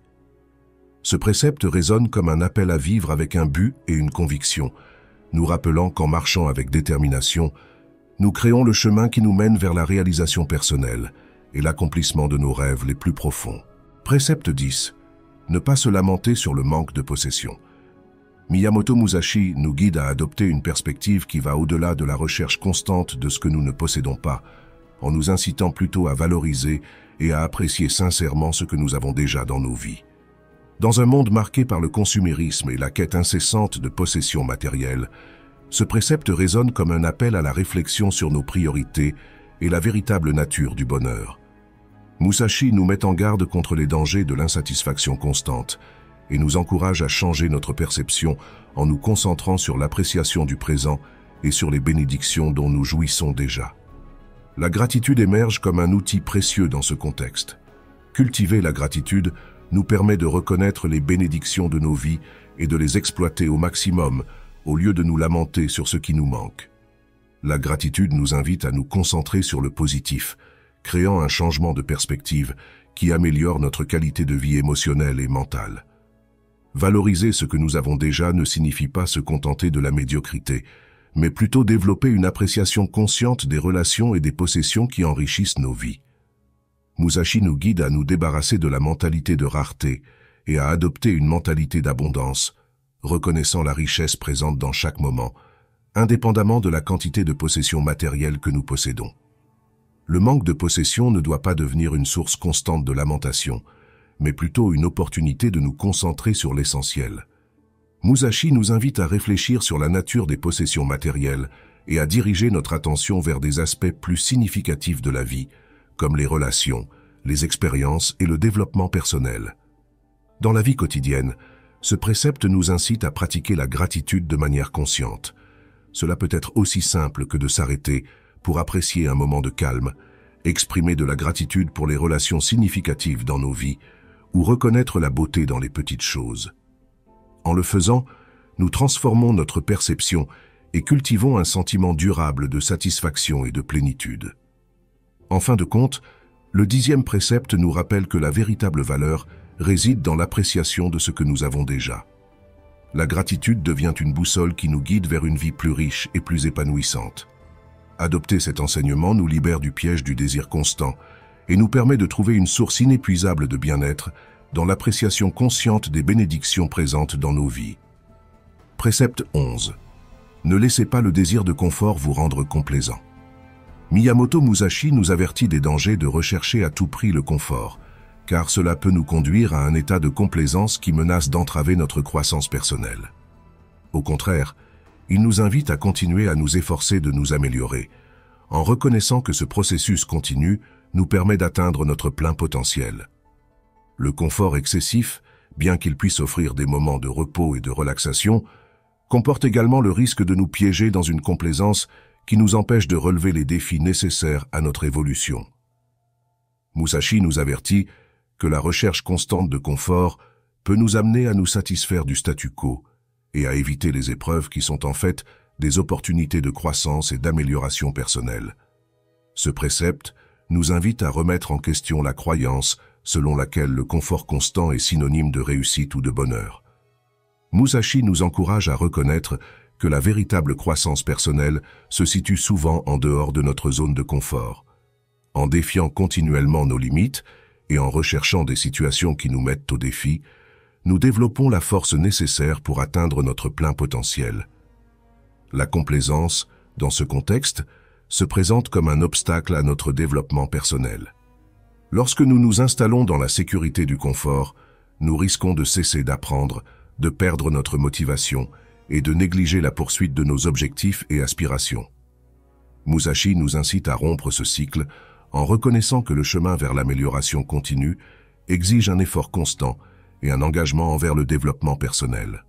Ce précepte résonne comme un appel à vivre avec un but et une conviction, nous rappelant qu'en marchant avec détermination, nous créons le chemin qui nous mène vers la réalisation personnelle et l'accomplissement de nos rêves les plus profonds. Précepte 10. Ne pas se lamenter sur le manque de possession. Miyamoto Musashi nous guide à adopter une perspective qui va au-delà de la recherche constante de ce que nous ne possédons pas, en nous incitant plutôt à valoriser et à apprécier sincèrement ce que nous avons déjà dans nos vies. Dans un monde marqué par le consumérisme et la quête incessante de possessions matérielles, ce précepte résonne comme un appel à la réflexion sur nos priorités et la véritable nature du bonheur. Musashi nous met en garde contre les dangers de l'insatisfaction constante et nous encourage à changer notre perception en nous concentrant sur l'appréciation du présent et sur les bénédictions dont nous jouissons déjà. La gratitude émerge comme un outil précieux dans ce contexte. Cultiver la gratitude nous permet de reconnaître les bénédictions de nos vies et de les exploiter au maximum, au lieu de nous lamenter sur ce qui nous manque. La gratitude nous invite à nous concentrer sur le positif, créant un changement de perspective qui améliore notre qualité de vie émotionnelle et mentale. Valoriser ce que nous avons déjà ne signifie pas se contenter de la médiocrité, mais plutôt développer une appréciation consciente des relations et des possessions qui enrichissent nos vies. Musashi nous guide à nous débarrasser de la mentalité de rareté et à adopter une mentalité d'abondance, reconnaissant la richesse présente dans chaque moment, indépendamment de la quantité de possessions matérielles que nous possédons. Le manque de possession ne doit pas devenir une source constante de lamentation, mais plutôt une opportunité de nous concentrer sur l'essentiel. Musashi nous invite à réfléchir sur la nature des possessions matérielles et à diriger notre attention vers des aspects plus significatifs de la vie, comme les relations, les expériences et le développement personnel. Dans la vie quotidienne, ce précepte nous incite à pratiquer la gratitude de manière consciente. Cela peut être aussi simple que de s'arrêter pour apprécier un moment de calme, exprimer de la gratitude pour les relations significatives dans nos vies ou reconnaître la beauté dans les petites choses. En le faisant, nous transformons notre perception et cultivons un sentiment durable de satisfaction et de plénitude. En fin de compte, le 10e précepte nous rappelle que la véritable valeur réside dans l'appréciation de ce que nous avons déjà. La gratitude devient une boussole qui nous guide vers une vie plus riche et plus épanouissante. Adopter cet enseignement nous libère du piège du désir constant et nous permet de trouver une source inépuisable de bien-être dans l'appréciation consciente des bénédictions présentes dans nos vies. Précepte 11. Ne laissez pas le désir de confort vous rendre complaisant. Miyamoto Musashi nous avertit des dangers de rechercher à tout prix le confort, car cela peut nous conduire à un état de complaisance qui menace d'entraver notre croissance personnelle. Au contraire, il nous invite à continuer à nous efforcer de nous améliorer, en reconnaissant que ce processus continu nous permet d'atteindre notre plein potentiel. Le confort excessif, bien qu'il puisse offrir des moments de repos et de relaxation, comporte également le risque de nous piéger dans une complaisance qui nous empêche de relever les défis nécessaires à notre évolution. Musashi nous avertit que la recherche constante de confort peut nous amener à nous satisfaire du statu quo et à éviter les épreuves qui sont en fait des opportunités de croissance et d'amélioration personnelle. Ce précepte nous invite à remettre en question la croyance selon laquelle le confort constant est synonyme de réussite ou de bonheur. Musashi nous encourage à reconnaître que la véritable croissance personnelle se situe souvent en dehors de notre zone de confort. En défiant continuellement nos limites et en recherchant des situations qui nous mettent au défi, nous développons la force nécessaire pour atteindre notre plein potentiel. La complaisance, dans ce contexte, se présente comme un obstacle à notre développement personnel. Lorsque nous nous installons dans la sécurité du confort, nous risquons de cesser d'apprendre, de perdre notre motivation et de négliger la poursuite de nos objectifs et aspirations. Musashi nous incite à rompre ce cycle en reconnaissant que le chemin vers l'amélioration continue exige un effort constant et un engagement envers le développement personnel.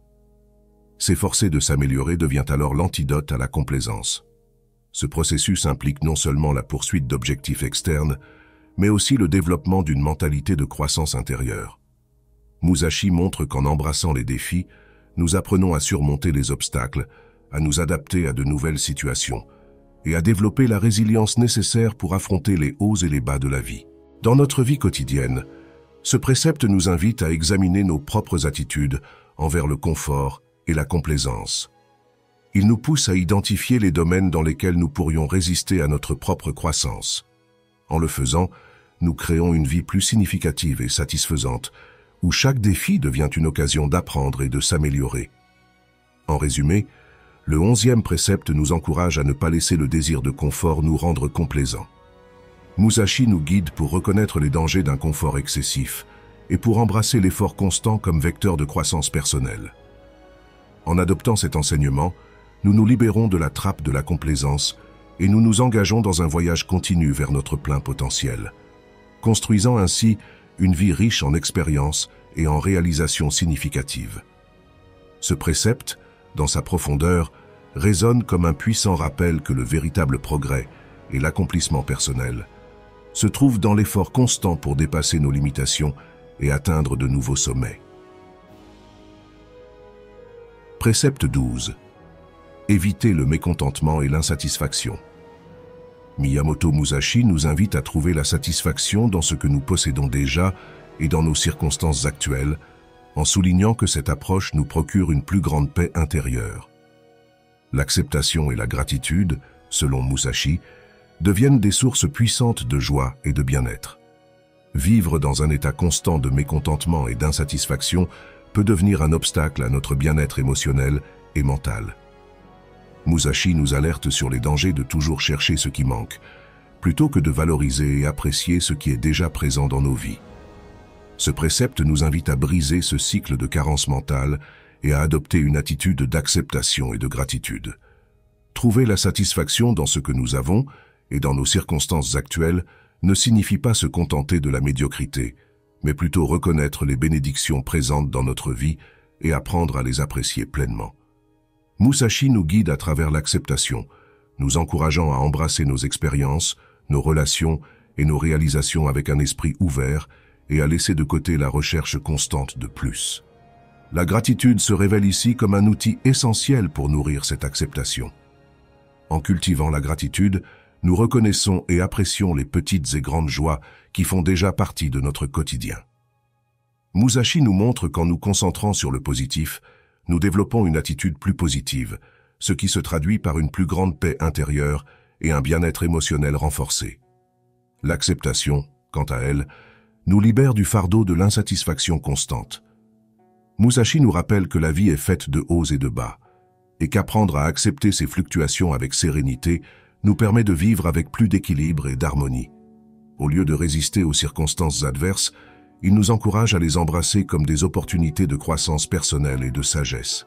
S'efforcer de s'améliorer devient alors l'antidote à la complaisance. Ce processus implique non seulement la poursuite d'objectifs externes, mais aussi le développement d'une mentalité de croissance intérieure. Musashi montre qu'en embrassant les défis, nous apprenons à surmonter les obstacles, à nous adapter à de nouvelles situations et à développer la résilience nécessaire pour affronter les hauts et les bas de la vie. Dans notre vie quotidienne, ce précepte nous invite à examiner nos propres attitudes envers le confort et la complaisance. Il nous pousse à identifier les domaines dans lesquels nous pourrions résister à notre propre croissance. En le faisant, nous créons une vie plus significative et satisfaisante, où chaque défi devient une occasion d'apprendre et de s'améliorer. En résumé, le 11e précepte nous encourage à ne pas laisser le désir de confort nous rendre complaisants. Musashi nous guide pour reconnaître les dangers d'un confort excessif et pour embrasser l'effort constant comme vecteur de croissance personnelle. En adoptant cet enseignement, nous nous libérons de la trappe de la complaisance et nous nous engageons dans un voyage continu vers notre plein potentiel, construisant ainsi une vie riche en expériences et en réalisations significatives. Ce précepte, dans sa profondeur, résonne comme un puissant rappel que le véritable progrès et l'accomplissement personnel se trouvent dans l'effort constant pour dépasser nos limitations et atteindre de nouveaux sommets. Précepte 12. Éviter le mécontentement et l'insatisfaction. Miyamoto Musashi nous invite à trouver la satisfaction dans ce que nous possédons déjà et dans nos circonstances actuelles, en soulignant que cette approche nous procure une plus grande paix intérieure. L'acceptation et la gratitude, selon Musashi, deviennent des sources puissantes de joie et de bien-être. Vivre dans un état constant de mécontentement et d'insatisfaction peut devenir un obstacle à notre bien-être émotionnel et mental. Musashi nous alerte sur les dangers de toujours chercher ce qui manque, plutôt que de valoriser et apprécier ce qui est déjà présent dans nos vies. Ce précepte nous invite à briser ce cycle de carence mentale et à adopter une attitude d'acceptation et de gratitude. Trouver la satisfaction dans ce que nous avons et dans nos circonstances actuelles ne signifie pas se contenter de la médiocrité, mais plutôt reconnaître les bénédictions présentes dans notre vie et apprendre à les apprécier pleinement. Musashi nous guide à travers l'acceptation, nous encourageant à embrasser nos expériences, nos relations et nos réalisations avec un esprit ouvert et à laisser de côté la recherche constante de plus. La gratitude se révèle ici comme un outil essentiel pour nourrir cette acceptation. En cultivant la gratitude, nous reconnaissons et apprécions les petites et grandes joies qui font déjà partie de notre quotidien. Musashi nous montre qu'en nous concentrant sur le positif, nous développons une attitude plus positive, ce qui se traduit par une plus grande paix intérieure et un bien-être émotionnel renforcé. L'acceptation, quant à elle, nous libère du fardeau de l'insatisfaction constante. Musashi nous rappelle que la vie est faite de hauts et de bas, et qu'apprendre à accepter ces fluctuations avec sérénité nous permet de vivre avec plus d'équilibre et d'harmonie. Au lieu de résister aux circonstances adverses, il nous encourage à les embrasser comme des opportunités de croissance personnelle et de sagesse.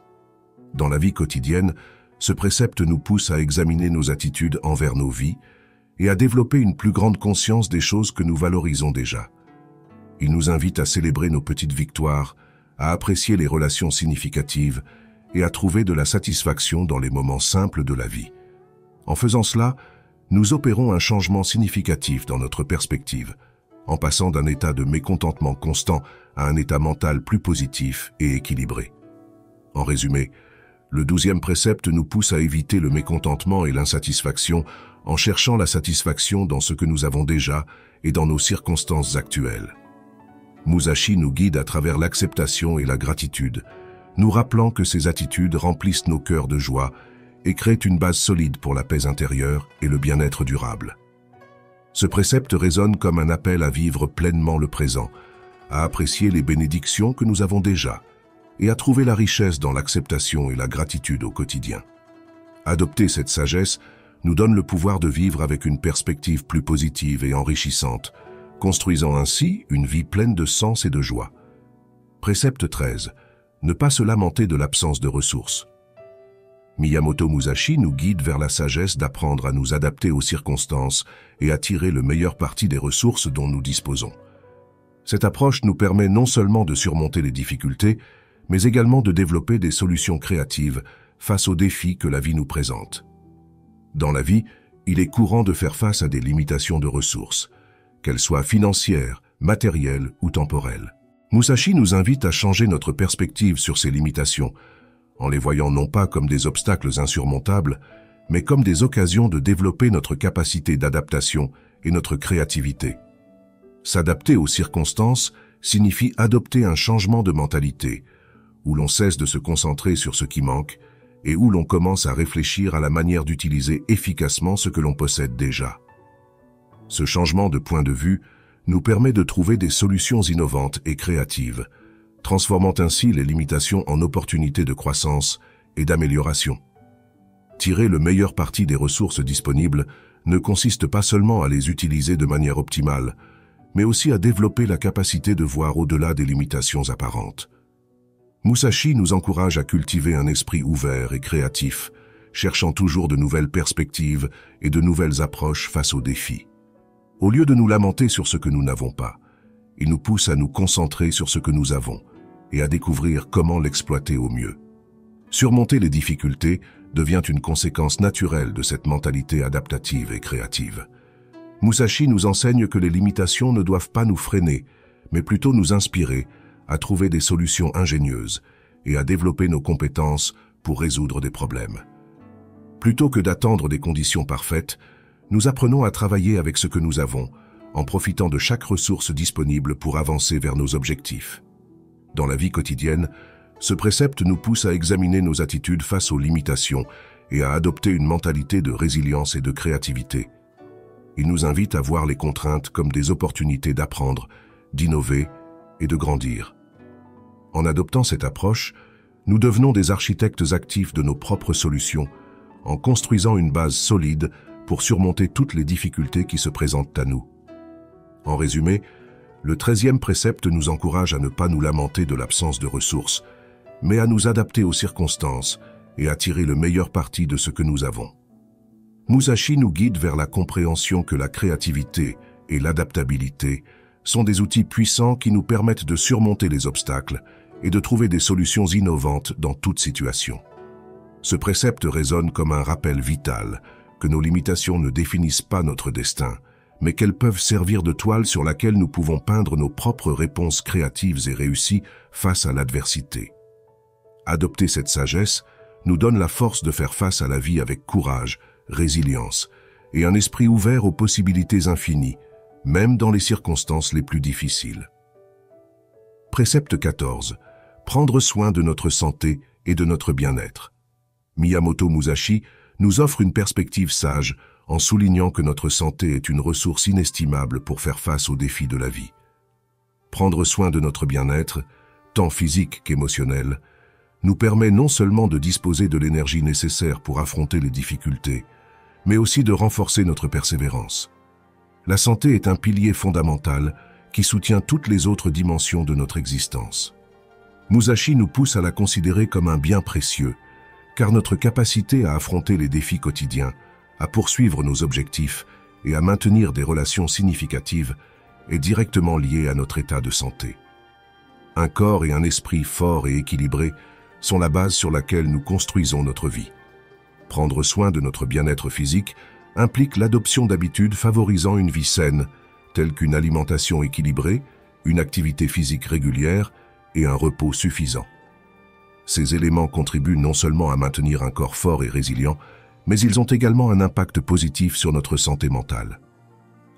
Dans la vie quotidienne, ce précepte nous pousse à examiner nos attitudes envers nos vies et à développer une plus grande conscience des choses que nous valorisons déjà. Il nous invite à célébrer nos petites victoires, à apprécier les relations significatives et à trouver de la satisfaction dans les moments simples de la vie. En faisant cela, nous opérons un changement significatif dans notre perspective, en passant d'un état de mécontentement constant à un état mental plus positif et équilibré. En résumé, le 12e précepte nous pousse à éviter le mécontentement et l'insatisfaction en cherchant la satisfaction dans ce que nous avons déjà et dans nos circonstances actuelles. Musashi nous guide à travers l'acceptation et la gratitude, nous rappelant que ces attitudes remplissent nos cœurs de joie et créent une base solide pour la paix intérieure et le bien-être durable. Ce précepte résonne comme un appel à vivre pleinement le présent, à apprécier les bénédictions que nous avons déjà et à trouver la richesse dans l'acceptation et la gratitude au quotidien. Adopter cette sagesse nous donne le pouvoir de vivre avec une perspective plus positive et enrichissante, construisant ainsi une vie pleine de sens et de joie. Précepte 13. Ne pas se lamenter de l'absence de ressources. Miyamoto Musashi nous guide vers la sagesse d'apprendre à nous adapter aux circonstances et à tirer le meilleur parti des ressources dont nous disposons. Cette approche nous permet non seulement de surmonter les difficultés, mais également de développer des solutions créatives face aux défis que la vie nous présente. Dans la vie, il est courant de faire face à des limitations de ressources, qu'elles soient financières, matérielles ou temporelles. Musashi nous invite à changer notre perspective sur ces limitations, en les voyant non pas comme des obstacles insurmontables, mais comme des occasions de développer notre capacité d'adaptation et notre créativité. S'adapter aux circonstances signifie adopter un changement de mentalité, où l'on cesse de se concentrer sur ce qui manque et où l'on commence à réfléchir à la manière d'utiliser efficacement ce que l'on possède déjà. Ce changement de point de vue nous permet de trouver des solutions innovantes et créatives, transformant ainsi les limitations en opportunités de croissance et d'amélioration. Tirer le meilleur parti des ressources disponibles ne consiste pas seulement à les utiliser de manière optimale, mais aussi à développer la capacité de voir au-delà des limitations apparentes. Musashi nous encourage à cultiver un esprit ouvert et créatif, cherchant toujours de nouvelles perspectives et de nouvelles approches face aux défis. Au lieu de nous lamenter sur ce que nous n'avons pas, il nous pousse à nous concentrer sur ce que nous avons et à découvrir comment l'exploiter au mieux. Surmonter les difficultés devient une conséquence naturelle de cette mentalité adaptative et créative. Musashi nous enseigne que les limitations ne doivent pas nous freiner, mais plutôt nous inspirer à trouver des solutions ingénieuses et à développer nos compétences pour résoudre des problèmes. Plutôt que d'attendre des conditions parfaites, Nous apprenons à travailler avec ce que nous avons, en profitant de chaque ressource disponible pour avancer vers nos objectifs. Dans la vie quotidienne, ce précepte nous pousse à examiner nos attitudes face aux limitations et à adopter une mentalité de résilience et de créativité. Il nous invite à voir les contraintes comme des opportunités d'apprendre, d'innover et de grandir. En adoptant cette approche, nous devenons des architectes actifs de nos propres solutions, en construisant une base solide pour surmonter toutes les difficultés qui se présentent à nous. En résumé, le 13e précepte nous encourage à ne pas nous lamenter de l'absence de ressources, mais à nous adapter aux circonstances et à tirer le meilleur parti de ce que nous avons. Musashi nous guide vers la compréhension que la créativité et l'adaptabilité sont des outils puissants qui nous permettent de surmonter les obstacles et de trouver des solutions innovantes dans toute situation. Ce précepte résonne comme un rappel vital que nos limitations ne définissent pas notre destin, mais qu'elles peuvent servir de toile sur laquelle nous pouvons peindre nos propres réponses créatives et réussies face à l'adversité. Adopter cette sagesse nous donne la force de faire face à la vie avec courage, résilience et un esprit ouvert aux possibilités infinies, même dans les circonstances les plus difficiles. Précepte 14. Prendre soin de notre santé et de notre bien-être. Miyamoto Musashi nous offre une perspective sage en soulignant que notre santé est une ressource inestimable pour faire face aux défis de la vie. Prendre soin de notre bien-être, tant physique qu'émotionnel, nous permet non seulement de disposer de l'énergie nécessaire pour affronter les difficultés, mais aussi de renforcer notre persévérance. La santé est un pilier fondamental qui soutient toutes les autres dimensions de notre existence. Musashi nous pousse à la considérer comme un bien précieux, car notre capacité à affronter les défis quotidiens, à poursuivre nos objectifs et à maintenir des relations significatives est directement liée à notre état de santé. Un corps et un esprit forts et équilibrés sont la base sur laquelle nous construisons notre vie. Prendre soin de notre bien-être physique implique l'adoption d'habitudes favorisant une vie saine, telles qu'une alimentation équilibrée, une activité physique régulière et un repos suffisant. Ces éléments contribuent non seulement à maintenir un corps fort et résilient, mais ils ont également un impact positif sur notre santé mentale.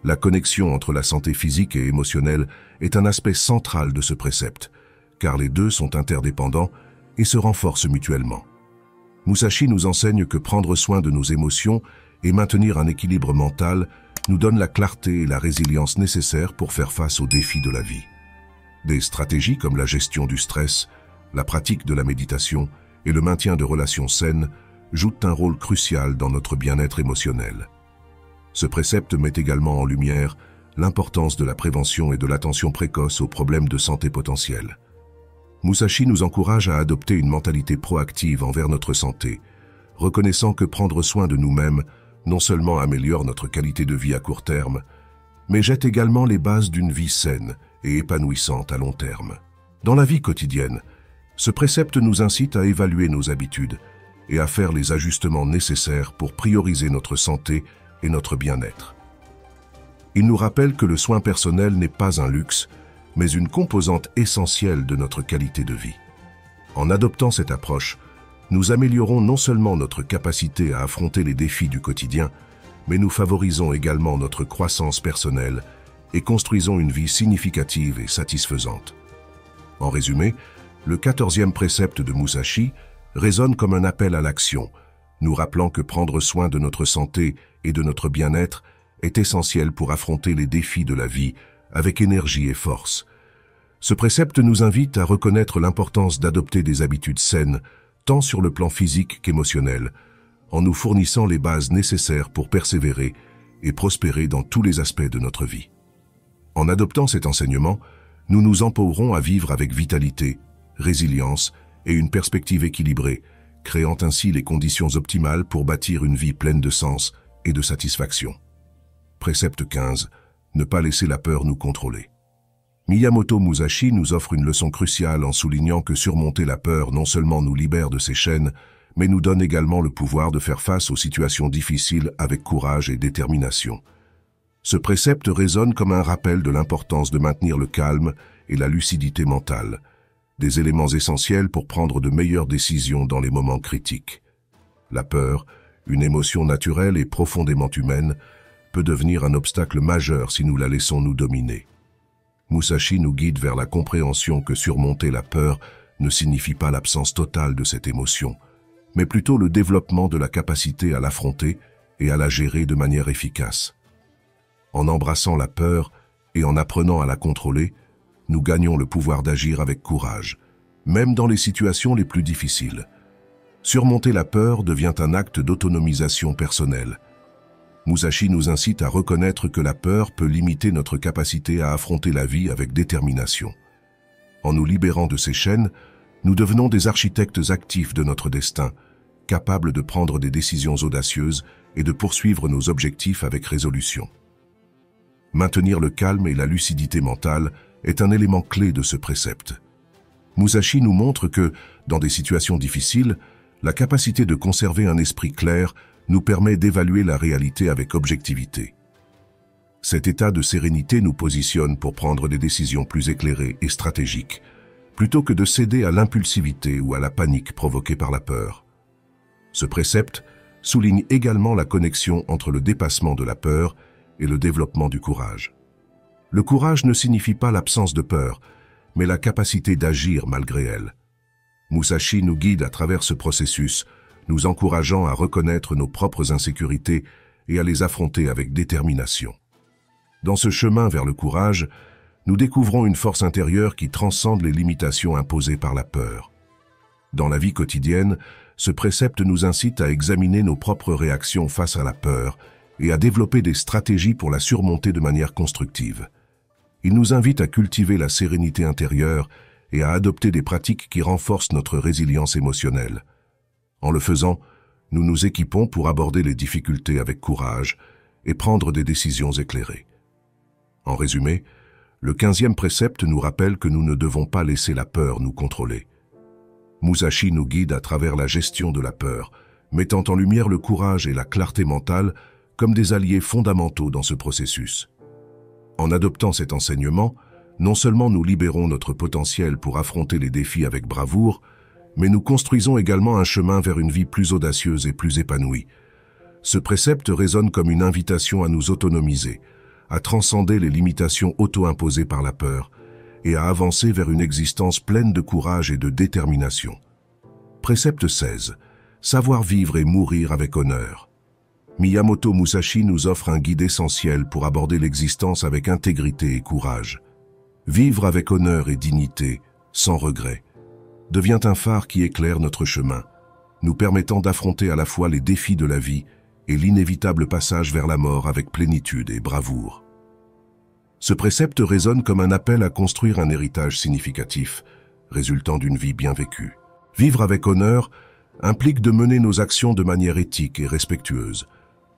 La connexion entre la santé physique et émotionnelle est un aspect central de ce précepte, car les deux sont interdépendants et se renforcent mutuellement. Musashi nous enseigne que prendre soin de nos émotions et maintenir un équilibre mental nous donne la clarté et la résilience nécessaires pour faire face aux défis de la vie. Des stratégies comme la gestion du stress, la pratique de la méditation et le maintien de relations saines jouent un rôle crucial dans notre bien-être émotionnel. Ce précepte met également en lumière l'importance de la prévention et de l'attention précoce aux problèmes de santé potentiels. Musashi nous encourage à adopter une mentalité proactive envers notre santé, reconnaissant que prendre soin de nous-mêmes non seulement améliore notre qualité de vie à court terme, mais jette également les bases d'une vie saine et épanouissante à long terme. Dans la vie quotidienne, ce précepte nous incite à évaluer nos habitudes et à faire les ajustements nécessaires pour prioriser notre santé et notre bien-être. Il nous rappelle que le soin personnel n'est pas un luxe, mais une composante essentielle de notre qualité de vie. En adoptant cette approche, nous améliorons non seulement notre capacité à affronter les défis du quotidien, mais nous favorisons également notre croissance personnelle et construisons une vie significative et satisfaisante. En résumé, le 14e précepte de Musashi résonne comme un appel à l'action, nous rappelant que prendre soin de notre santé et de notre bien-être est essentiel pour affronter les défis de la vie avec énergie et force. Ce précepte nous invite à reconnaître l'importance d'adopter des habitudes saines, tant sur le plan physique qu'émotionnel, en nous fournissant les bases nécessaires pour persévérer et prospérer dans tous les aspects de notre vie. En adoptant cet enseignement, nous nous empowerons à vivre avec vitalité, résilience et une perspective équilibrée, créant ainsi les conditions optimales pour bâtir une vie pleine de sens et de satisfaction. Précepte 15. Ne pas laisser la peur nous contrôler. Miyamoto Musashi nous offre une leçon cruciale en soulignant que surmonter la peur non seulement nous libère de ses chaînes, mais nous donne également le pouvoir de faire face aux situations difficiles avec courage et détermination. Ce précepte résonne comme un rappel de l'importance de maintenir le calme et la lucidité mentale, des éléments essentiels pour prendre de meilleures décisions dans les moments critiques. La peur, une émotion naturelle et profondément humaine, peut devenir un obstacle majeur si nous la laissons nous dominer. Musashi nous guide vers la compréhension que surmonter la peur ne signifie pas l'absence totale de cette émotion, mais plutôt le développement de la capacité à l'affronter et à la gérer de manière efficace. En embrassant la peur et en apprenant à la contrôler, nous gagnons le pouvoir d'agir avec courage, même dans les situations les plus difficiles. Surmonter la peur devient un acte d'autonomisation personnelle. Musashi nous incite à reconnaître que la peur peut limiter notre capacité à affronter la vie avec détermination. En nous libérant de ces chaînes, nous devenons des architectes actifs de notre destin, capables de prendre des décisions audacieuses et de poursuivre nos objectifs avec résolution. Maintenir le calme et la lucidité mentale est un élément clé de ce précepte. Musashi nous montre que, dans des situations difficiles, la capacité de conserver un esprit clair nous permet d'évaluer la réalité avec objectivité. Cet état de sérénité nous positionne pour prendre des décisions plus éclairées et stratégiques, plutôt que de céder à l'impulsivité ou à la panique provoquée par la peur. Ce précepte souligne également la connexion entre le dépassement de la peur et le développement du courage. Le courage ne signifie pas l'absence de peur, mais la capacité d'agir malgré elle. Musashi nous guide à travers ce processus, nous encourageant à reconnaître nos propres insécurités et à les affronter avec détermination. Dans ce chemin vers le courage, nous découvrons une force intérieure qui transcende les limitations imposées par la peur. Dans la vie quotidienne, ce précepte nous incite à examiner nos propres réactions face à la peur et à développer des stratégies pour la surmonter de manière constructive. Il nous invite à cultiver la sérénité intérieure et à adopter des pratiques qui renforcent notre résilience émotionnelle. En le faisant, nous nous équipons pour aborder les difficultés avec courage et prendre des décisions éclairées. En résumé, le 15e précepte nous rappelle que nous ne devons pas laisser la peur nous contrôler. Musashi nous guide à travers la gestion de la peur, mettant en lumière le courage et la clarté mentale comme des alliés fondamentaux dans ce processus. En adoptant cet enseignement, non seulement nous libérons notre potentiel pour affronter les défis avec bravoure, mais nous construisons également un chemin vers une vie plus audacieuse et plus épanouie. Ce précepte résonne comme une invitation à nous autonomiser, à transcender les limitations auto-imposées par la peur et à avancer vers une existence pleine de courage et de détermination. Précepte 16. Savoir vivre et mourir avec honneur. Miyamoto Musashi nous offre un guide essentiel pour aborder l'existence avec intégrité et courage. Vivre avec honneur et dignité, sans regret, devient un phare qui éclaire notre chemin, nous permettant d'affronter à la fois les défis de la vie et l'inévitable passage vers la mort avec plénitude et bravoure. Ce précepte résonne comme un appel à construire un héritage significatif, résultant d'une vie bien vécue. Vivre avec honneur implique de mener nos actions de manière éthique et respectueuse,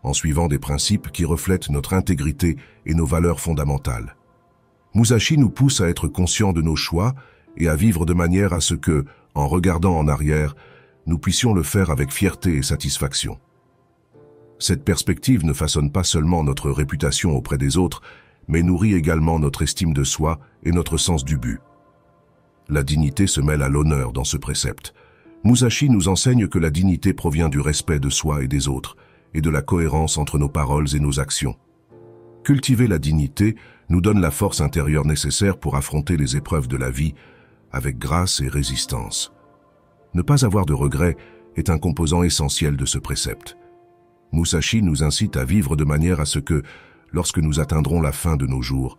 en suivant des principes qui reflètent notre intégrité et nos valeurs fondamentales. Musashi nous pousse à être conscients de nos choix et à vivre de manière à ce que, en regardant en arrière, nous puissions le faire avec fierté et satisfaction. Cette perspective ne façonne pas seulement notre réputation auprès des autres, mais nourrit également notre estime de soi et notre sens du but. La dignité se mêle à l'honneur dans ce précepte. Musashi nous enseigne que la dignité provient du respect de soi et des autres, et de la cohérence entre nos paroles et nos actions. Cultiver la dignité nous donne la force intérieure nécessaire pour affronter les épreuves de la vie avec grâce et résistance. Ne pas avoir de regrets est un composant essentiel de ce précepte. Musashi nous incite à vivre de manière à ce que, lorsque nous atteindrons la fin de nos jours,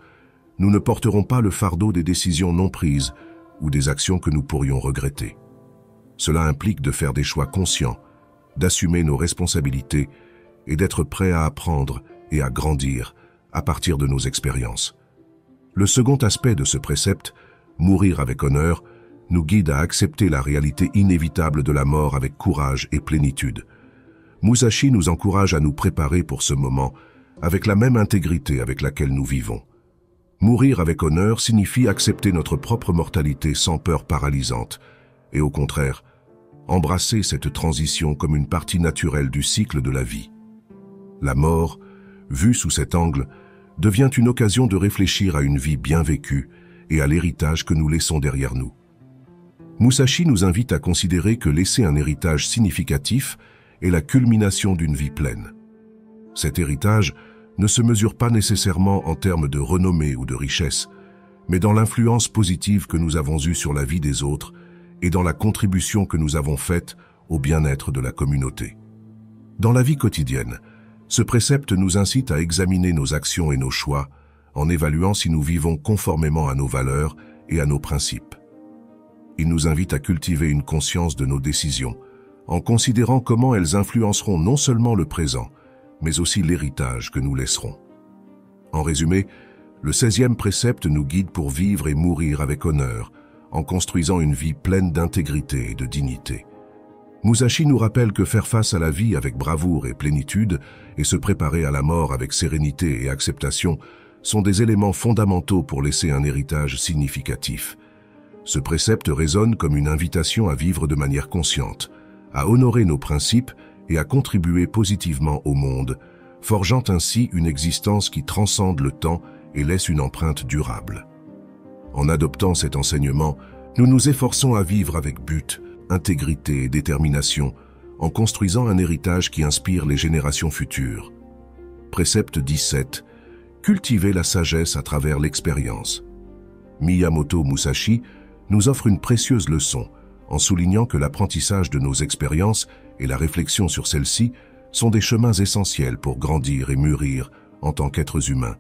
nous ne porterons pas le fardeau des décisions non prises ou des actions que nous pourrions regretter. Cela implique de faire des choix conscients, d'assumer nos responsabilités et d'être prêts à apprendre et à grandir à partir de nos expériences. Le second aspect de ce précepte, mourir avec honneur, nous guide à accepter la réalité inévitable de la mort avec courage et plénitude. Musashi nous encourage à nous préparer pour ce moment avec la même intégrité avec laquelle nous vivons. Mourir avec honneur signifie accepter notre propre mortalité sans peur paralysante et au contraire, embrasser cette transition comme une partie naturelle du cycle de la vie. La mort, vue sous cet angle, devient une occasion de réfléchir à une vie bien vécue et à l'héritage que nous laissons derrière nous. Musashi nous invite à considérer que laisser un héritage significatif est la culmination d'une vie pleine. Cet héritage ne se mesure pas nécessairement en termes de renommée ou de richesse, mais dans l'influence positive que nous avons eue sur la vie des autres et dans la contribution que nous avons faite au bien-être de la communauté. Dans la vie quotidienne, ce précepte nous incite à examiner nos actions et nos choix en évaluant si nous vivons conformément à nos valeurs et à nos principes. Il nous invite à cultiver une conscience de nos décisions, en considérant comment elles influenceront non seulement le présent, mais aussi l'héritage que nous laisserons. En résumé, le 16e précepte nous guide pour vivre et mourir avec honneur, en construisant une vie pleine d'intégrité et de dignité. Musashi nous rappelle que faire face à la vie avec bravoure et plénitude et se préparer à la mort avec sérénité et acceptation sont des éléments fondamentaux pour laisser un héritage significatif. Ce précepte résonne comme une invitation à vivre de manière consciente, à honorer nos principes et à contribuer positivement au monde, forgeant ainsi une existence qui transcende le temps et laisse une empreinte durable. En adoptant cet enseignement, nous nous efforçons à vivre avec but, intégrité et détermination, en construisant un héritage qui inspire les générations futures. Précepte 17. Cultiver la sagesse à travers l'expérience. Miyamoto Musashi nous offre une précieuse leçon en soulignant que l'apprentissage de nos expériences et la réflexion sur celles-ci sont des chemins essentiels pour grandir et mûrir en tant qu'êtres humains.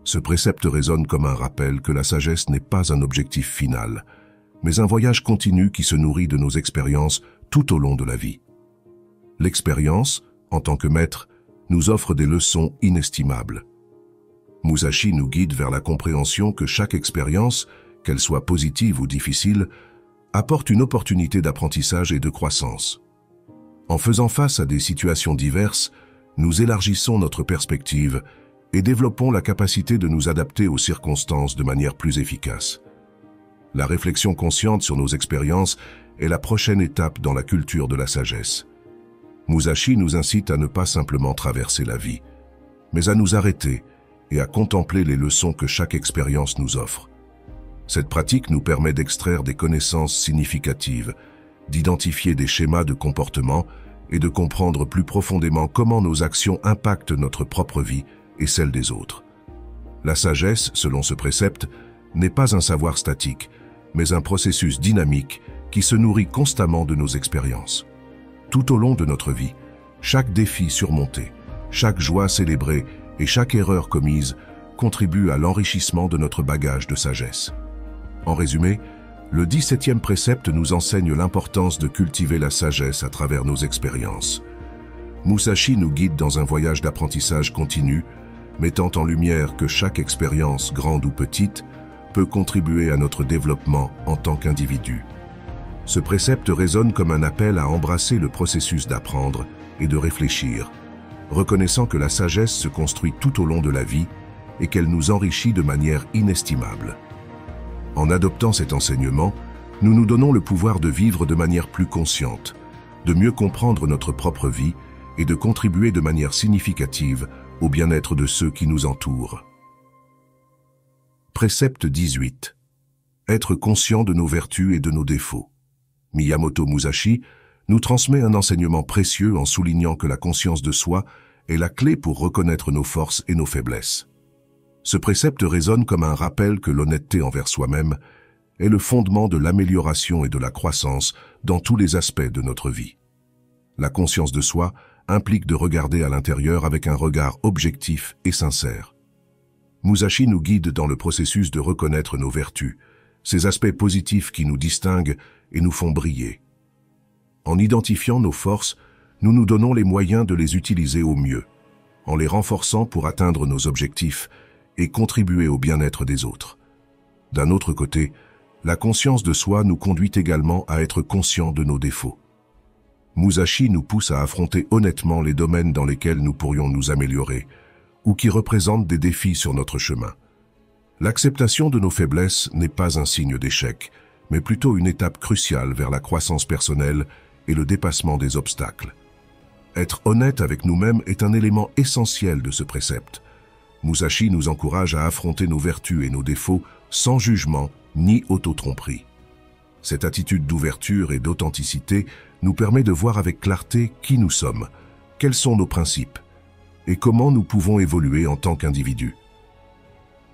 Ce précepte résonne comme un rappel que la sagesse n'est pas un objectif final, mais un voyage continu qui se nourrit de nos expériences tout au long de la vie. L'expérience, en tant que maître, nous offre des leçons inestimables. Musashi nous guide vers la compréhension que chaque expérience, qu'elle soit positive ou difficile, apporte une opportunité d'apprentissage et de croissance. En faisant face à des situations diverses, nous élargissons notre perspective et développons la capacité de nous adapter aux circonstances de manière plus efficace. La réflexion consciente sur nos expériences est la prochaine étape dans la culture de la sagesse. Musashi nous incite à ne pas simplement traverser la vie, mais à nous arrêter et à contempler les leçons que chaque expérience nous offre. Cette pratique nous permet d'extraire des connaissances significatives, d'identifier des schémas de comportement et de comprendre plus profondément comment nos actions impactent notre propre vie et celle des autres. La sagesse, selon ce précepte, n'est pas un savoir statique, mais un processus dynamique qui se nourrit constamment de nos expériences. Tout au long de notre vie, chaque défi surmonté, chaque joie célébrée et chaque erreur commise contribue à l'enrichissement de notre bagage de sagesse. En résumé, le 17e précepte nous enseigne l'importance de cultiver la sagesse à travers nos expériences. Musashi nous guide dans un voyage d'apprentissage continu, mettant en lumière que chaque expérience, grande ou petite, peut contribuer à notre développement en tant qu'individu. Ce précepte résonne comme un appel à embrasser le processus d'apprendre et de réfléchir, reconnaissant que la sagesse se construit tout au long de la vie et qu'elle nous enrichit de manière inestimable. En adoptant cet enseignement, nous nous donnons le pouvoir de vivre de manière plus consciente, de mieux comprendre notre propre vie et de contribuer de manière significative au bien-être de ceux qui nous entourent. Précepte 18. Être conscient de nos vertus et de nos défauts. Miyamoto Musashi nous transmet un enseignement précieux en soulignant que la conscience de soi est la clé pour reconnaître nos forces et nos faiblesses. Ce précepte résonne comme un rappel que l'honnêteté envers soi-même est le fondement de l'amélioration et de la croissance dans tous les aspects de notre vie. La conscience de soi implique de regarder à l'intérieur avec un regard objectif et sincère. Musashi nous guide dans le processus de reconnaître nos vertus, ces aspects positifs qui nous distinguent et nous font briller. En identifiant nos forces, nous nous donnons les moyens de les utiliser au mieux, en les renforçant pour atteindre nos objectifs et contribuer au bien-être des autres. D'un autre côté, la conscience de soi nous conduit également à être conscients de nos défauts. Musashi nous pousse à affronter honnêtement les domaines dans lesquels nous pourrions nous améliorer ou qui représentent des défis sur notre chemin. L'acceptation de nos faiblesses n'est pas un signe d'échec, mais plutôt une étape cruciale vers la croissance personnelle et le dépassement des obstacles. Être honnête avec nous-mêmes est un élément essentiel de ce précepte. Musashi nous encourage à affronter nos vertus et nos défauts sans jugement ni auto-tromperie. Cette attitude d'ouverture et d'authenticité nous permet de voir avec clarté qui nous sommes, quels sont nos principes, et comment nous pouvons évoluer en tant qu'individus.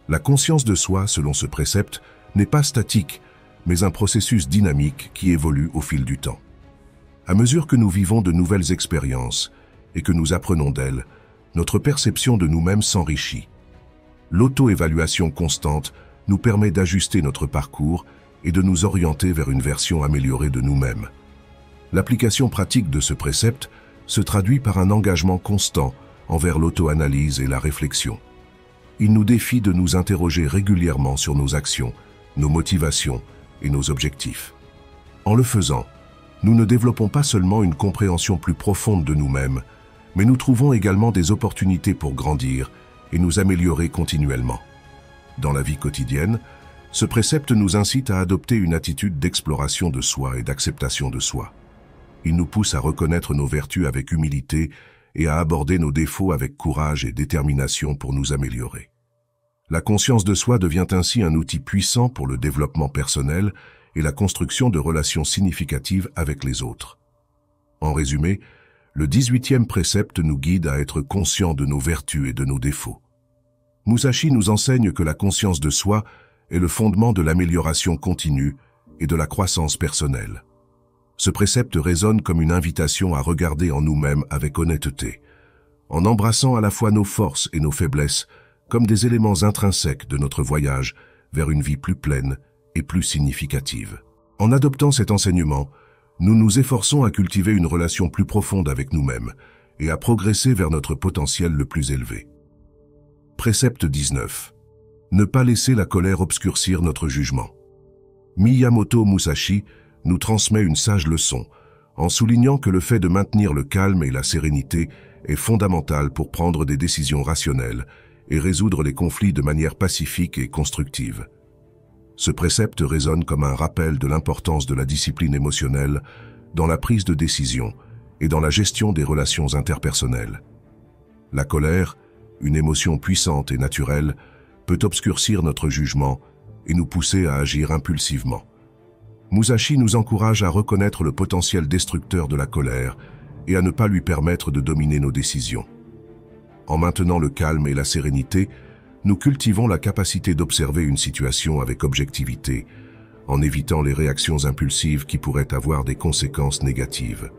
La conscience de soi, selon ce précepte, n'est pas statique, mais un processus dynamique qui évolue au fil du temps. À mesure que nous vivons de nouvelles expériences et que nous apprenons d'elles, notre perception de nous-mêmes s'enrichit. L'auto-évaluation constante nous permet d'ajuster notre parcours et de nous orienter vers une version améliorée de nous-mêmes. L'application pratique de ce précepte se traduit par un engagement constant envers l'auto-analyse et la réflexion. Il nous défie de nous interroger régulièrement sur nos actions, nos motivations et nos objectifs. En le faisant, nous ne développons pas seulement une compréhension plus profonde de nous-mêmes, mais nous trouvons également des opportunités pour grandir et nous améliorer continuellement. Dans la vie quotidienne, ce précepte nous incite à adopter une attitude d'exploration de soi et d'acceptation de soi. Il nous pousse à reconnaître nos vertus avec humilité et à aborder nos défauts avec courage et détermination pour nous améliorer. La conscience de soi devient ainsi un outil puissant pour le développement personnel et la construction de relations significatives avec les autres. En résumé, le 18e précepte nous guide à être conscients de nos vertus et de nos défauts. Musashi nous enseigne que la conscience de soi est le fondement de l'amélioration continue et de la croissance personnelle. Ce précepte résonne comme une invitation à regarder en nous-mêmes avec honnêteté, en embrassant à la fois nos forces et nos faiblesses comme des éléments intrinsèques de notre voyage vers une vie plus pleine et plus significative. En adoptant cet enseignement, nous nous efforçons à cultiver une relation plus profonde avec nous-mêmes et à progresser vers notre potentiel le plus élevé. Précepte 19. Ne pas laisser la colère obscurcir notre jugement. Miyamoto Musashi nous transmet une sage leçon en soulignant que le fait de maintenir le calme et la sérénité est fondamental pour prendre des décisions rationnelles et résoudre les conflits de manière pacifique et constructive. Ce précepte résonne comme un rappel de l'importance de la discipline émotionnelle dans la prise de décision et dans la gestion des relations interpersonnelles. La colère, une émotion puissante et naturelle, peut obscurcir notre jugement et nous pousser à agir impulsivement. Musashi nous encourage à reconnaître le potentiel destructeur de la colère et à ne pas lui permettre de dominer nos décisions. En maintenant le calme et la sérénité, nous cultivons la capacité d'observer une situation avec objectivité, en évitant les réactions impulsives qui pourraient avoir des conséquences négatives.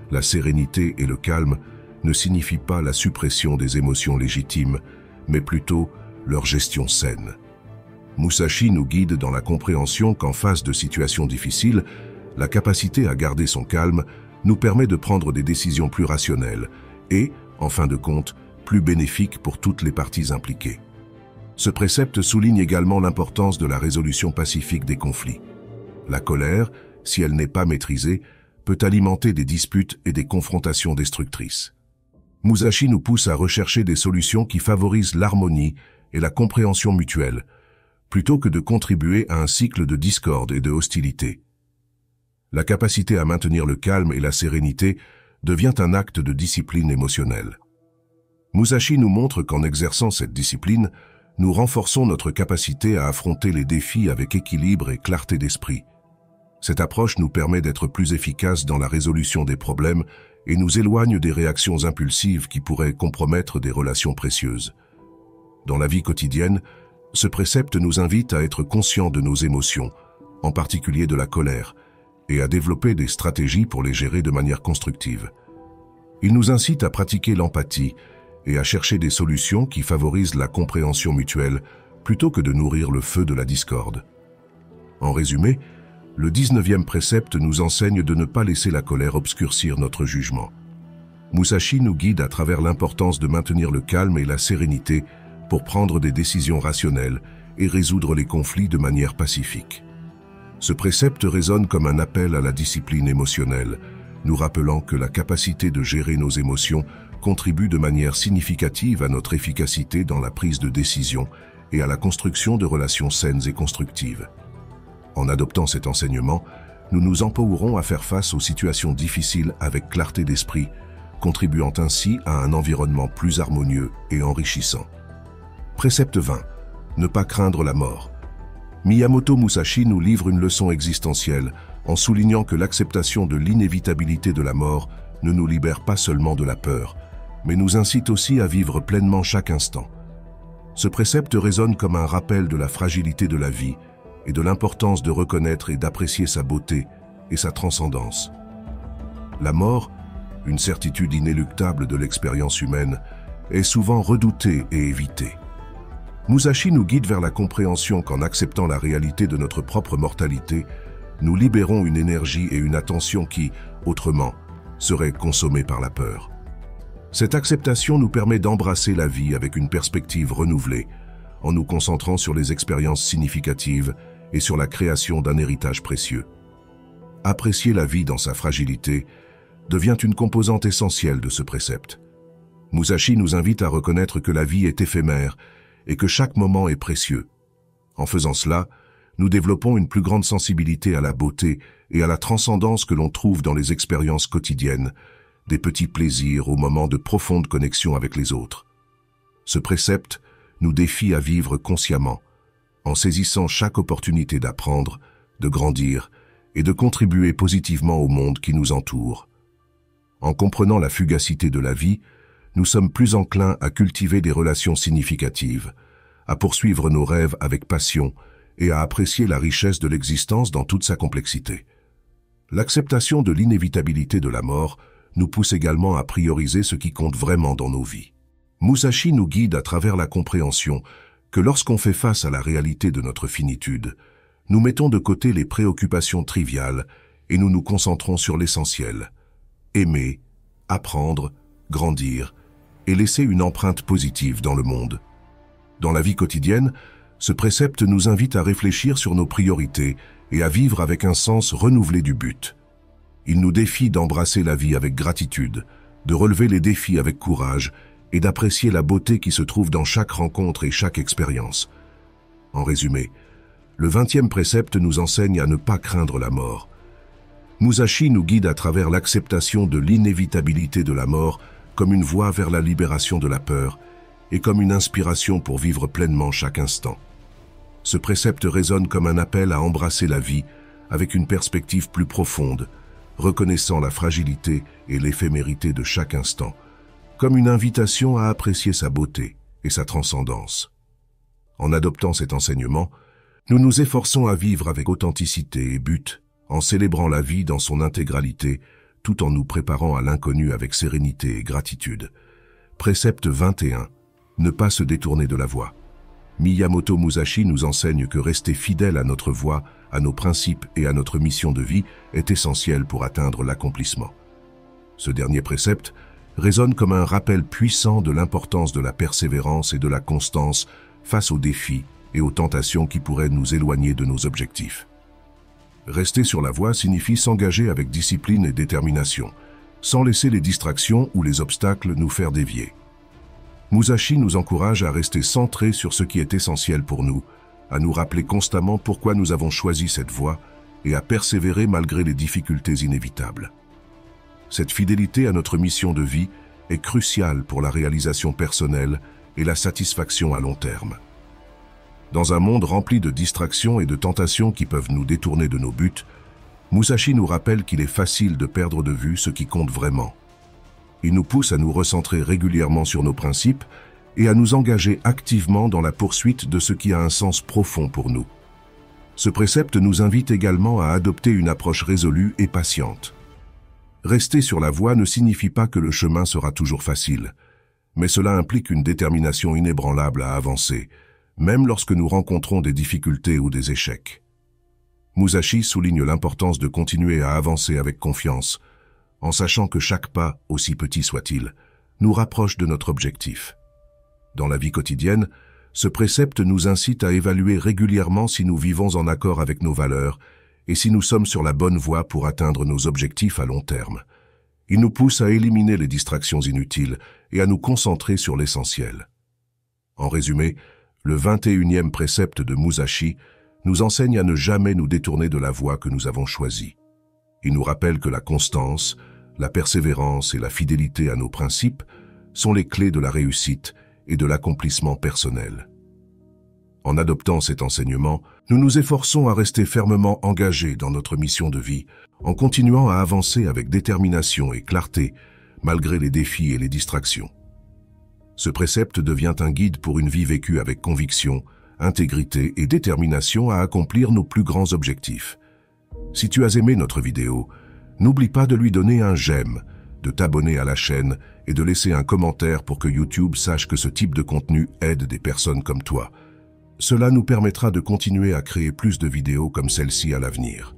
La sérénité et le calme ne signifient pas la suppression des émotions légitimes, mais plutôt leur gestion saine. Musashi nous guide dans la compréhension qu'en face de situations difficiles, la capacité à garder son calme nous permet de prendre des décisions plus rationnelles et, en fin de compte, plus bénéfiques pour toutes les parties impliquées. Ce précepte souligne également l'importance de la résolution pacifique des conflits. La colère, si elle n'est pas maîtrisée, peut alimenter des disputes et des confrontations destructrices. Musashi nous pousse à rechercher des solutions qui favorisent l'harmonie et la compréhension mutuelle, plutôt que de contribuer à un cycle de discorde et de hostilité. La capacité à maintenir le calme et la sérénité devient un acte de discipline émotionnelle. Musashi nous montre qu'en exerçant cette discipline, nous renforçons notre capacité à affronter les défis avec équilibre et clarté d'esprit. Cette approche nous permet d'être plus efficaces dans la résolution des problèmes et nous éloigne des réactions impulsives qui pourraient compromettre des relations précieuses. Dans la vie quotidienne, ce précepte nous invite à être conscients de nos émotions, en particulier de la colère, et à développer des stratégies pour les gérer de manière constructive. Il nous incite à pratiquer l'empathie et à chercher des solutions qui favorisent la compréhension mutuelle plutôt que de nourrir le feu de la discorde. En résumé, le 19e précepte nous enseigne de ne pas laisser la colère obscurcir notre jugement. Musashi nous guide à travers l'importance de maintenir le calme et la sérénité pour prendre des décisions rationnelles et résoudre les conflits de manière pacifique. Ce précepte résonne comme un appel à la discipline émotionnelle, nous rappelant que la capacité de gérer nos émotions contribue de manière significative à notre efficacité dans la prise de décision et à la construction de relations saines et constructives. En adoptant cet enseignement, nous nous empowerons à faire face aux situations difficiles avec clarté d'esprit, contribuant ainsi à un environnement plus harmonieux et enrichissant. Précepte 20. Ne pas craindre la mort. Miyamoto Musashi nous livre une leçon existentielle en soulignant que l'acceptation de l'inévitabilité de la mort ne nous libère pas seulement de la peur, mais nous incite aussi à vivre pleinement chaque instant. Ce précepte résonne comme un rappel de la fragilité de la vie et de l'importance de reconnaître et d'apprécier sa beauté et sa transcendance. La mort, une certitude inéluctable de l'expérience humaine, est souvent redoutée et évitée. Musashi nous guide vers la compréhension qu'en acceptant la réalité de notre propre mortalité, nous libérons une énergie et une attention qui, autrement, seraient consommées par la peur. Cette acceptation nous permet d'embrasser la vie avec une perspective renouvelée, en nous concentrant sur les expériences significatives et sur la création d'un héritage précieux. Apprécier la vie dans sa fragilité devient une composante essentielle de ce précepte. Musashi nous invite à reconnaître que la vie est éphémère et que chaque moment est précieux. En faisant cela, nous développons une plus grande sensibilité à la beauté et à la transcendance que l'on trouve dans les expériences quotidiennes, des petits plaisirs aux moments de profonde connexion avec les autres. Ce précepte nous défie à vivre consciemment, en saisissant chaque opportunité d'apprendre, de grandir et de contribuer positivement au monde qui nous entoure. En comprenant la fugacité de la vie, nous sommes plus enclins à cultiver des relations significatives, à poursuivre nos rêves avec passion et à apprécier la richesse de l'existence dans toute sa complexité. L'acceptation de l'inévitabilité de la mort nous pousse également à prioriser ce qui compte vraiment dans nos vies. Musashi nous guide à travers la compréhension que lorsqu'on fait face à la réalité de notre finitude, nous mettons de côté les préoccupations triviales et nous nous concentrons sur l'essentiel. Aimer, apprendre, grandir et laisser une empreinte positive dans le monde. Dans la vie quotidienne, ce précepte nous invite à réfléchir sur nos priorités et à vivre avec un sens renouvelé du but. Il nous défie d'embrasser la vie avec gratitude, de relever les défis avec courage et d'apprécier la beauté qui se trouve dans chaque rencontre et chaque expérience. En résumé, le 20e précepte nous enseigne à ne pas craindre la mort. Musashi nous guide à travers l'acceptation de l'inévitabilité de la mort comme une voie vers la libération de la peur et comme une inspiration pour vivre pleinement chaque instant. Ce précepte résonne comme un appel à embrasser la vie avec une perspective plus profonde, reconnaissant la fragilité et l'éphémérité de chaque instant, comme une invitation à apprécier sa beauté et sa transcendance. En adoptant cet enseignement, nous nous efforçons à vivre avec authenticité et but, en célébrant la vie dans son intégralité, tout en nous préparant à l'inconnu avec sérénité et gratitude. Précepte 21. Ne pas se détourner de la voie. Miyamoto Musashi nous enseigne que rester fidèle à notre voie, à nos principes et à notre mission de vie est essentiel pour atteindre l'accomplissement. Ce dernier précepte résonne comme un rappel puissant de l'importance de la persévérance et de la constance face aux défis et aux tentations qui pourraient nous éloigner de nos objectifs. Rester sur la voie signifie s'engager avec discipline et détermination, sans laisser les distractions ou les obstacles nous faire dévier. Musashi nous encourage à rester centrés sur ce qui est essentiel pour nous, à nous rappeler constamment pourquoi nous avons choisi cette voie et à persévérer malgré les difficultés inévitables. Cette fidélité à notre mission de vie est cruciale pour la réalisation personnelle et la satisfaction à long terme. Dans un monde rempli de distractions et de tentations qui peuvent nous détourner de nos buts, Musashi nous rappelle qu'il est facile de perdre de vue ce qui compte vraiment. Il nous pousse à nous recentrer régulièrement sur nos principes et à nous engager activement dans la poursuite de ce qui a un sens profond pour nous. Ce précepte nous invite également à adopter une approche résolue et patiente. Rester sur la voie ne signifie pas que le chemin sera toujours facile, mais cela implique une détermination inébranlable à avancer, même lorsque nous rencontrons des difficultés ou des échecs. Musashi souligne l'importance de continuer à avancer avec confiance, en sachant que chaque pas, aussi petit soit-il, nous rapproche de notre objectif. Dans la vie quotidienne, ce précepte nous incite à évaluer régulièrement si nous vivons en accord avec nos valeurs et si nous sommes sur la bonne voie pour atteindre nos objectifs à long terme. Il nous pousse à éliminer les distractions inutiles et à nous concentrer sur l'essentiel. En résumé, le 21e précepte de Musashi nous enseigne à ne jamais nous détourner de la voie que nous avons choisie. Il nous rappelle que la constance, la persévérance et la fidélité à nos principes sont les clés de la réussite et de l'accomplissement personnel. En adoptant cet enseignement, nous nous efforçons à rester fermement engagés dans notre mission de vie, en continuant à avancer avec détermination et clarté, malgré les défis et les distractions. Ce précepte devient un guide pour une vie vécue avec conviction, intégrité et détermination à accomplir nos plus grands objectifs. Si tu as aimé notre vidéo, n'oublie pas de lui donner un j'aime, de t'abonner à la chaîne et de laisser un commentaire pour que YouTube sache que ce type de contenu aide des personnes comme toi. Cela nous permettra de continuer à créer plus de vidéos comme celle-ci à l'avenir.